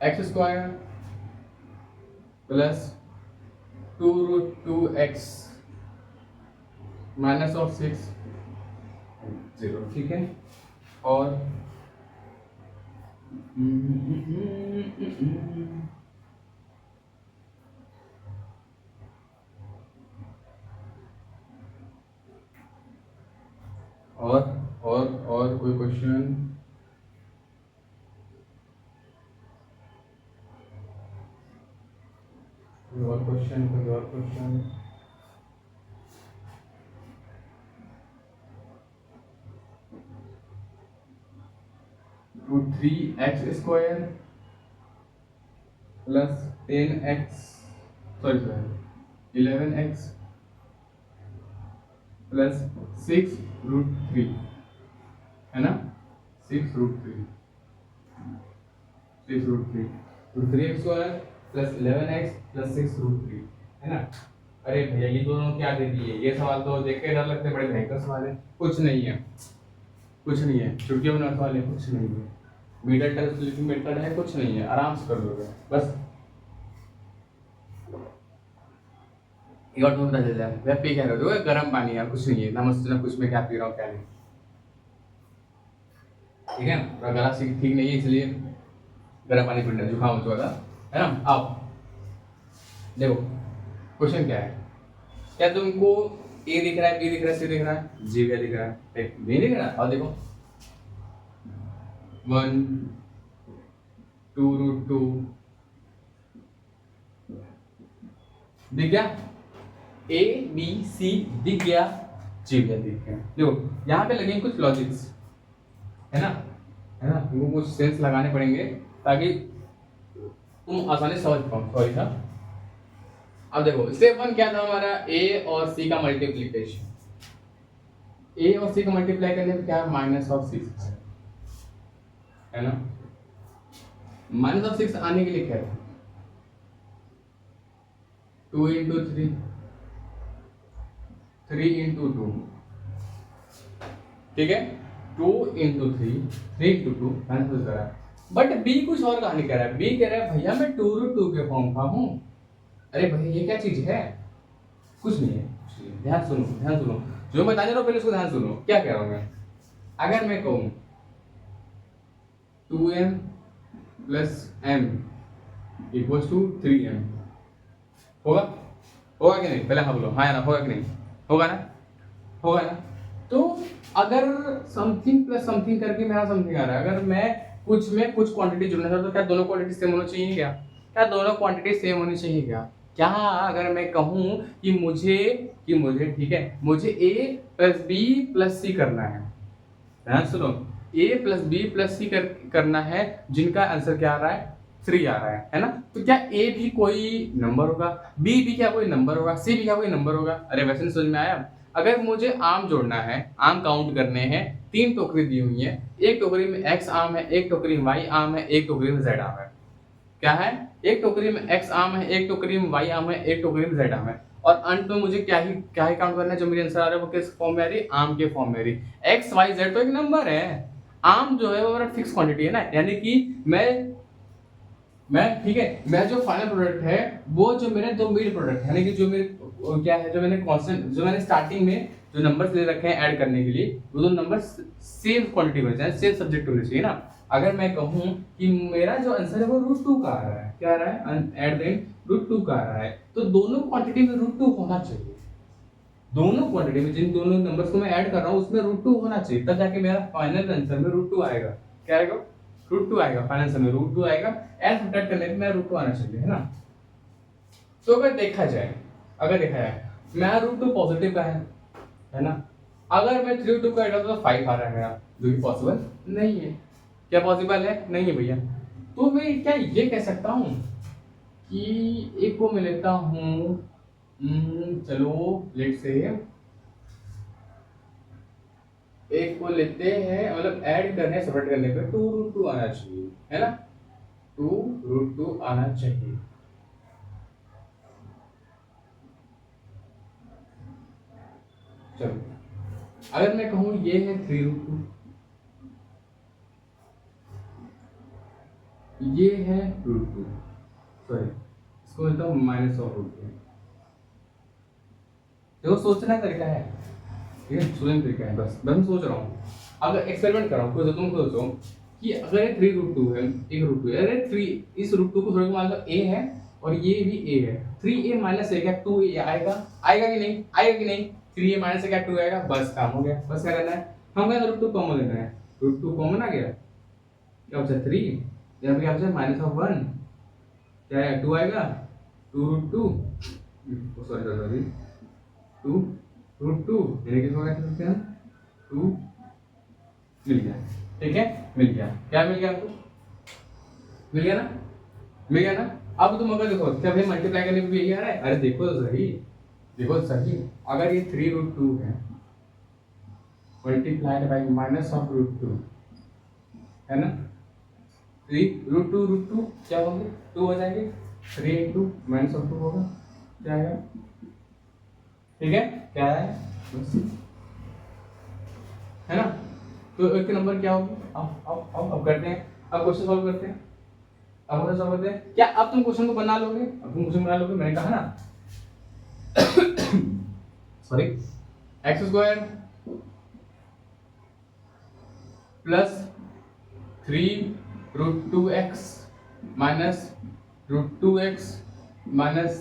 x² plus 2√2x -6 0, ठीक है और और कोई क्वेश्चन? कोई और question? Root 3x² plus 11x plus 6√3 है ना, 6√3 root 3x² plus 11x plus 6√3 है ना। अरे भैया ये दोनों क्या दे दिए, ये सवाल तो देख के डर लगते हैं, बड़े भयंकर सवाल है। कुछ नहीं है चुटकियों में सवाल है, कुछ नहीं है, मिडिल टर्म स्प्लिटिंग मेथड है, कुछ नहीं है, आराम से कर लोगे बस। एक और तुम बता देता है वह पी क्या रहे हो, गर्म पानी है, कुछ नहीं है, नमस्ते ना कुछ में क्या पी रहा हूँ क्या नहीं। ठीक है, थोड़ा गला ठीक नहीं है इसलिए गर्म पानी पीना, जुकाम हो जाएगा, है ना। अब देखो क्वेश्चन क्या है, क्या तुमको ए दिख रहा है, बी दिख रहा है, सी दिख रहा है, जी क्या दिख रहा है, बी दिख रहा है। और देखो 1 2√2 दिख गया, ए बी सी दिख गया, जी क्या दिख गया। देखो यहाँ पे लगेंगे कुछ लॉजिक्स, है ना, तुमको कुछ सेंस लगाने पड़ेंगे ताकि तुम आसानी से समझ पाओ। सॉरी था। अब देखो स्टेप 1 क्या था हमारा, ए और सी का मल्टीप्लीकेशन। ए और सी का मल्टीप्लाई करने पे क्या, -6 है ना। -6 आने के लिए क्या है, 2 × 3, 3 × 2, ठीक है, 2 × 3, 3 × 2 आंसर करा। बट बी कुछ और कहानी कह रहा है, बी कह रहा है भैया मैं 2√2 के फॉर्म का हूँ। अरे भैया ये क्या चीज है, कुछ नहीं है, ध्यान सुनो, जो मैं बता रहा हूँ पहले उसको ध्यान सुनो। क्या कह रहा हूँ मैं, अगर मैं कहूँ 2m + m = 3m, होगा कि नहीं, पहले हाँ बोलो, हाँ या ना, होगा कि नहीं, होगा ना। तो अगर समथिंग प्लस समथिंग करके मेरा समथिंग आ रहा है, अगर मैं कुछ में कुछ क्वांटिटी जुड़ना चाहता हूँ तो क्या दोनों क्वांटिटी सेम होनी चाहिए क्या, दोनों क्वांटिटी सेम होनी चाहिए क्या अगर मैं कहूँ कि मुझे ठीक है, मुझे a + b + c करना है, ध्यान सुनो, a + b + c करना है, जिनका आंसर क्या आ रहा है, 3 आ रहा है ना। तो क्या a भी कोई नंबर होगा, b भी क्या कोई नंबर होगा, c भी क्या कोई नंबर होगा। अरे वैसे नहीं समझ में आया। अगर मुझे आम जोड़ना है, आम काउंट करने हैं, 3 टोकरी दी हुई है, एक टोकरी में x आम है, एक टोकरी में y आम है, एक टोकरी में z आम है। क्या है, एक टोकरी में x आम है, एक टोकरी में y आम है, एक टोकरी में z आम है। और अंत में मुझे क्या ही काउंट करना है, जो मेरी आंसर आ रहा है वो किस फॉर्म में आ रही है, आम के फॉर्म में आ रही है। x y z तो एक नंबर है, आम जो है वो मेरा फिक्स क्वांटिटी है ना, यानी कि मैं ठीक है, मैं जो फाइनल प्रोडक्ट है वो जो मेरे दो मिड प्रोडक्ट है, यानी कि जो मेरे क्या है, जो मैंने कांस्टेंट, जो मैंने स्टार्टिंग में जो नंबर्स ले रखे हैं ऐड करने के लिए, वो दो नंबर्स सेम क्वांटिटी में चाहिए, सेम सब्जेक्ट होने चाहिए ना। अगर मैं कहूँ कि मेरा जो आंसर है वो √2 का आ रहा है, क्या आ रहा है, एट द एंड √2 का आ रहा है, तो दोनों क्वांटिटी में √2 होना चाहिए। दोनों क्वांटिटी में जिन दोनों नंबर्स को मैं ऐड कर रहा हूँ उसमें √2 होना चाहिए, तब जाके मेरा फाइनल आंसर में √2 आएगा। क्या आएगा, √2 आएगा, फाइनल आंसर में √2 आएगा। एड सब्ट्रैक्ट करने पे मेरा √2 आना चाहिए, है ना। तो अगर देखा जाए मेरा √2 पॉजिटिव का है ना। अगर मैं 3√2 का ऐड करता तो 5 आ रहा है मेरा, जो कि पॉसिबल नहीं है। क्या पॉसिबल है, नहीं है भैया। तो मैं क्या ये कह सकता हूँ कि एक को मैं लेता हूँ, चलो लेट से एक को लेते हैं, मतलब ऐड करने सब्ट्रैक्ट करने पे 2√2 आना चाहिए, है ना, 2√2 आना चाहिए। चलो अगर मैं कहूँ ये है 3√2, ये है √2, सॉरी इसको लेता हूँ -√2। देखो सोचने का तरीका है, ठीक है, सोचने का तरीका है, बस मैं सोच रहा हूँ। अगर एक्सपेरिमेंट कर रहा हूँ, तुम खुद सोचो कि अगर ये 3√2 है, एक √2 है, अरे 3 इस √2 को थोड़ा मान लो a है और ये भी a है, 3a - a क्या 2a आएगा कि नहीं, 3a - a क्या 2 आएगा, बस काम हो गया। बस क्या करना है, हम क्या √2 कॉमन लेना है, √2 कॉमन आ गया, क्या बचा 3, यहाँ पे क्या बचा -1, क्या है 2 आएगा, 2√2 सॉरी 2√2 यानी कि इसको क्या लिखते हैं 2 मिल गया, ठीक है, मिल गया। क्या मिल गया आपको, मिल गया ना। अब तुम अगर देखो क्या भाई मल्टीप्लाई करने पे भी यही आ रहा है, अरे देखो तो सही, अगर ये 3√2 है मल्टीप्लाइड बाय -√2 है ना, 3√2 क्या होंगे 2 हो जाएंगे, 3 × -2 होगा, क्या आएगा, ठीक है, क्या है बस, है ना। तो एक नंबर क्या होगी, अब करते हैं, अब क्वेश्चन सॉल्व करते हैं, क्या अब तुम क्वेश्चन को बना लोगे, मैंने कहा ना sorry x² + 3√2x minus √2x minus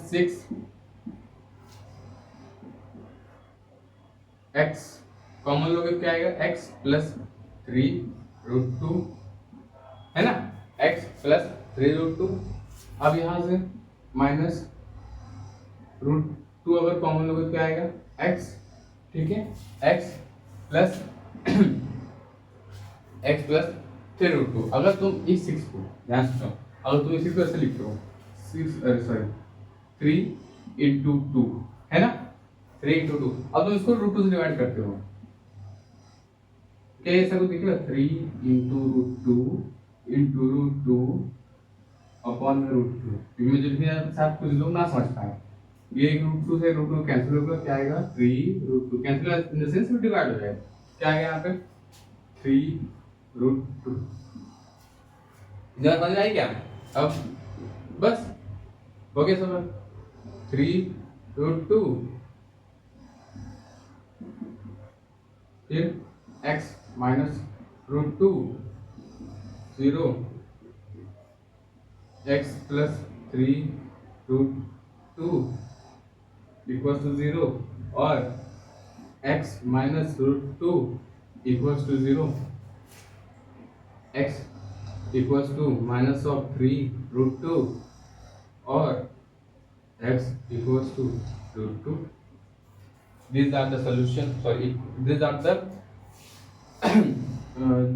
6x common लोगे क्या आएगा x प्लस 3√2 है ना, x प्लस 3√2। अब यहाँ से माइनस √2 अगर कॉमन लोगे क्या आएगा x, ठीक है, x प्लस x प्लस 3√2। अगर तुम इस 6 को ध्यान से सुनो, अगर तुम इसी को ऐसे लिखते हो 3 इंटू 2 है ना, 3 इंटू 2। अब तुम इसको √2 से डिवाइड करते हो, क्या ऐसा कुछ देखिएगा 3 इंटू √2 इंटू √2 अपॉन √2। इनमें जो लिखने साथ कुछ लोग ना समझ पाए, ये एक √2 से √2 कैंसिल होगा, क्या आएगा 3√2 cancel in the sense divide हो जाएगा, क्या आएगा यहाँ पे 3√2। समझ आई क्या? अब बस हो गया सब, 3√2 फिर x minus √2 0 x plus 3√2 equals to 0 और x minus √2 equals to 0, x equals to minus of 3√2 और x equals to √2। These are the solution. Sorry, these are the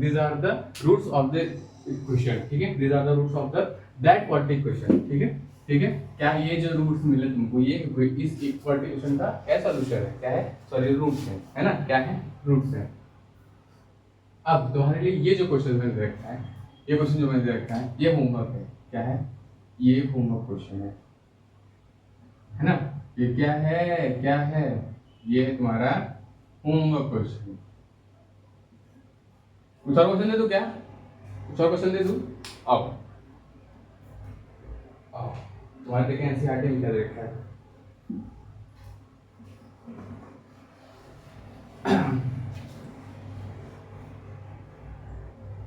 these are the roots of the equation। ठीक है, these are the roots of the that quadratic equation। ठीक है, ठीक है। क्या ये जो रूट्स मिले तुमको, ये इस क्वाड्रेटिक इक्वेशन का क्या सॉल्यूशन है, क्या है, सॉरी रूट्स है ना, क्या है, रूट्स है। अब तुम्हारे लिए ये जो क्वेश्चन मैंने रखा है, ये क्वेश्चन जो मैंने रखा है, ये होमवर्क है। क्या है, ये होमवर्क क्वेश्चन है ना, ये क्या है, क्या है, ये है तुम्हारा होमवर्क क्वेश्चन। कुछ और क्वेश्चन दे दूं क्या, कुछ और क्वेश्चन दे दूं? आओ आओ, तुम्हारे देखें एनसीईआरटी में क्या लिखा है।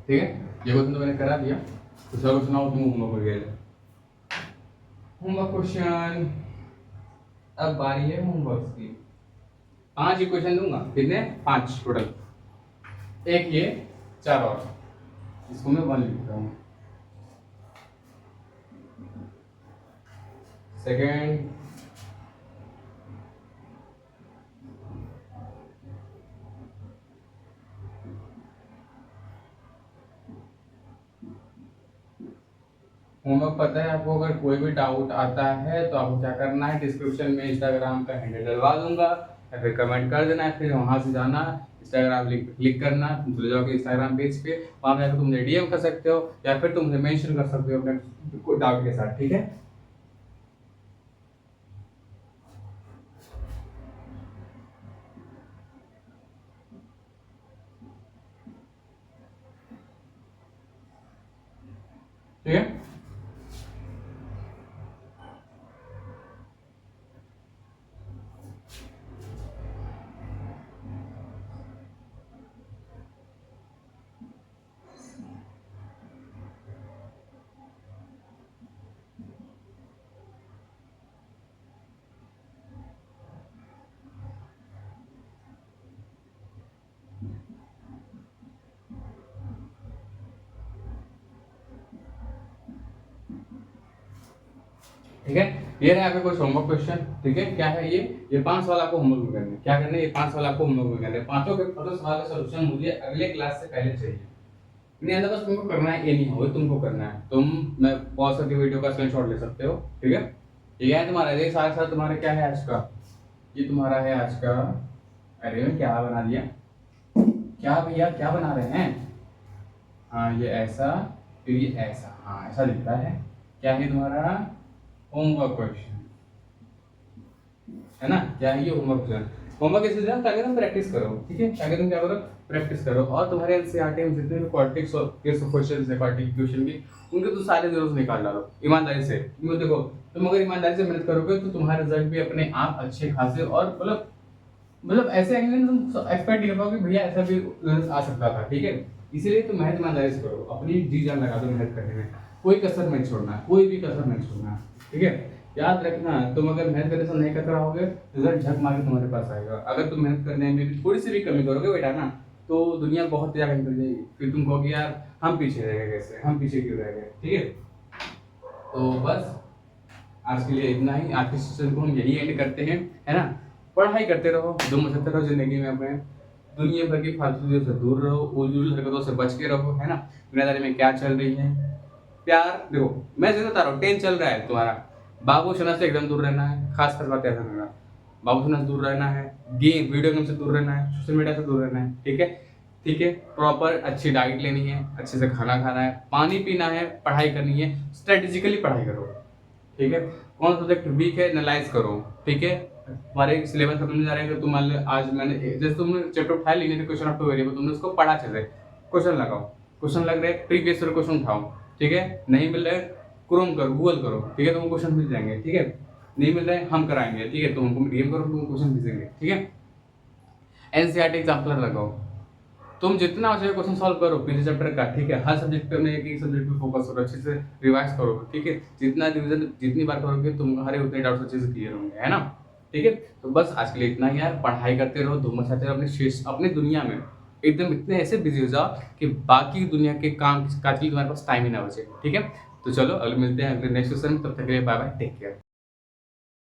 ठीक है, ये क्वेश्चन तो मैंने करा दिया, कुछ और क्वेश्चन आओ, तुम होमवर्क हो गया, होमवर्क क्वेश्चन। अब बारी है होमवर्क की। 5 इक्वेशन दूंगा, कितने, 5 टोटल, एक ये 4 और, इसको मैं 1 लिखता हूँ। सेकेंड होमवर्क पता है आपको, अगर कोई भी डाउट आता है तो आपको क्या करना है, डिस्क्रिप्शन में इंस्टाग्राम का हैंडल डलवा दूंगा, या फिर कमेंट कर देना है, फिर वहां से जाना, इंस्टाग्राम लिंक क्लिक करना, तुम चले जाओगे इंस्टाग्राम पेज पे, वहां जाकर तुम डीएम कर सकते हो या फिर तुम मेंशन कर सकते हो अपने डाउट के साथ। ठीक है, ठीक है। ठीक है, ये रहा आपका कुछ होमवर्क क्वेश्चन। ठीक है, क्या है ये 5 सवाल आपको होमवर्क में करने, क्या करने, ये 5 सवाल आपको होमवर्क में करने, पांचों सवाल का सॉल्यूशन मुझे अगले क्लास से पहले चाहिए। नहीं आता बस तुमको करना है, ये नहीं हो तुमको करना है, तुम मैं पॉज करके वीडियो का स्क्रीनशॉट ले सकते हो। ठीक है, ये है तुम्हारा, ये साथ साथ तुम्हारे क्या है आज का, ये तुम्हारा है आज का, अरे मैं क्या बना दिया, क्या भैया क्या बना रहे हैं, हाँ ये ऐसा, फिर ये ऐसा, हाँ ऐसा दिखता है, क्या है तुम्हारा होमवर्क क्वेश्चन, है ना, क्या है ये होमवर्क क्वेश्चन। होमवर्क कैसे दिया, ताकि तुम प्रैक्टिस करो। ठीक है, ताकि तुम क्या करो, प्रैक्टिस करो, और तुम्हारे एनसीईआरटी में जितने भी क्वाड्रेटिक क्वेश्चंस है, क्वाड्रेटिक इक्वेशन भी, उनके तो सारे जीरोस निकाल डालो ईमानदारी से। क्योंकि देखो तुम अगर ईमानदारी से मेहनत करोगे तो तुम्हारे रिजल्ट भी अपने आप अच्छे खासे, और मतलब ऐसे आएंगे तुम एक्सपेक्ट नहीं कर पाओगे भैया ऐसा भी आ सकता था। ठीक है, इसीलिए तुम मेहनत ईमानदारी से करो, अपनी जी जान लगा दो मेहनत करने में, कोई कसर नहीं छोड़ना, कोई भी कसर नहीं छोड़ना, ठीक है। याद रखना, तुम अगर मेहनत करने से नहीं कर रहोगे, रिजल्ट झक मार के तुम्हारे पास आएगा। अगर तुम मेहनत करने में भी थोड़ी सी भी कमी करोगे बेटा ना, तो दुनिया बहुत तेज आगे निकल जाएगी, फिर तुम कहोगे यार हम पीछे रह गए, कैसे हम पीछे क्यों रह गए, ठीक है। तो बस आज के लिए इतना ही, आज के सेशन को हम यही एंड करते हैं, है ना। पढ़ाई करते रहो, दुम मचाते रहो जिंदगी में अपने, दुनिया भर की फालतू चीजों से दूर रहो, उजूल हरकतों से बच के रहो, है ना। दुनियादारी में क्या चल रही है, प्यार देखो, मैं जैसे बता रहा हूँ 10 चल रहा है तुम्हारा, बाबू शना से एकदम दूर रहना है, खास बात ऐसा नहीं होगा, बाबू शना से दूर रहना है, गेम वीडियो गेम से दूर रहना है, सोशल मीडिया से दूर रहना है, ठीक है। ठीक है, प्रॉपर अच्छी डाइट लेनी है, अच्छे से खाना खाना है, पानी पीना है, पढ़ाई करनी है, स्ट्रेटेजिकली पढ़ाई करो, ठीक है। कौन सा सब्जेक्ट वीक है एनालाइज करो, ठीक है। हमारे सिलेबस खत्म जा रहे हैं, तो तुम मान लो आज मैंने जैसे तुमने चैप्टर उठाया लिखने क्वेश्चन ऑफ टू वेरिएबल, तुमने उसको पढ़ा अच्छे से, क्वेश्चन लगाओ, क्वेश्चन लग रहे प्रीवियस ईयर क्वेश्चन उठाओ, ठीक है। नहीं मिल रहे क्रोम करो, गूगल करो, ठीक है, तुमको क्वेश्चन मिल जाएंगे, ठीक है। नहीं मिल रहे हम कराएंगे, ठीक है, तुम हमको डीएम करो, तुमको क्वेश्चन भेजेंगे, ठीक है। एनसीईआरटी एग्जाम्पलर लगाओ, तुम जितना हो सके क्वेश्चन सॉल्व करो पिछले चैप्टर का, ठीक है। हर सब्जेक्ट पे एक एक सब्जेक्ट पे फोकस करो, अच्छे से रिवाइज करो, ठीक है। जितना रिवीजन जितनी बार करोगे तुम हरे उतने डाउट्स अच्छे से क्लियर होंगे, है ना, ठीक है। तो बस आज के लिए इतना ही यार, पढ़ाई करते रहो, धूम मचाते रहो, अपनी दुनिया में एकदम इतने ऐसे बिजी हो जाओ कि बाकी दुनिया के काम काज के लिए तुम्हारे पास टाइम ही ना बचे, ठीक है। तो चलो अगले मिलते हैं अगले नेक्स्ट सेशन में, तब तक के लिए बाय बाय, टेक केयर।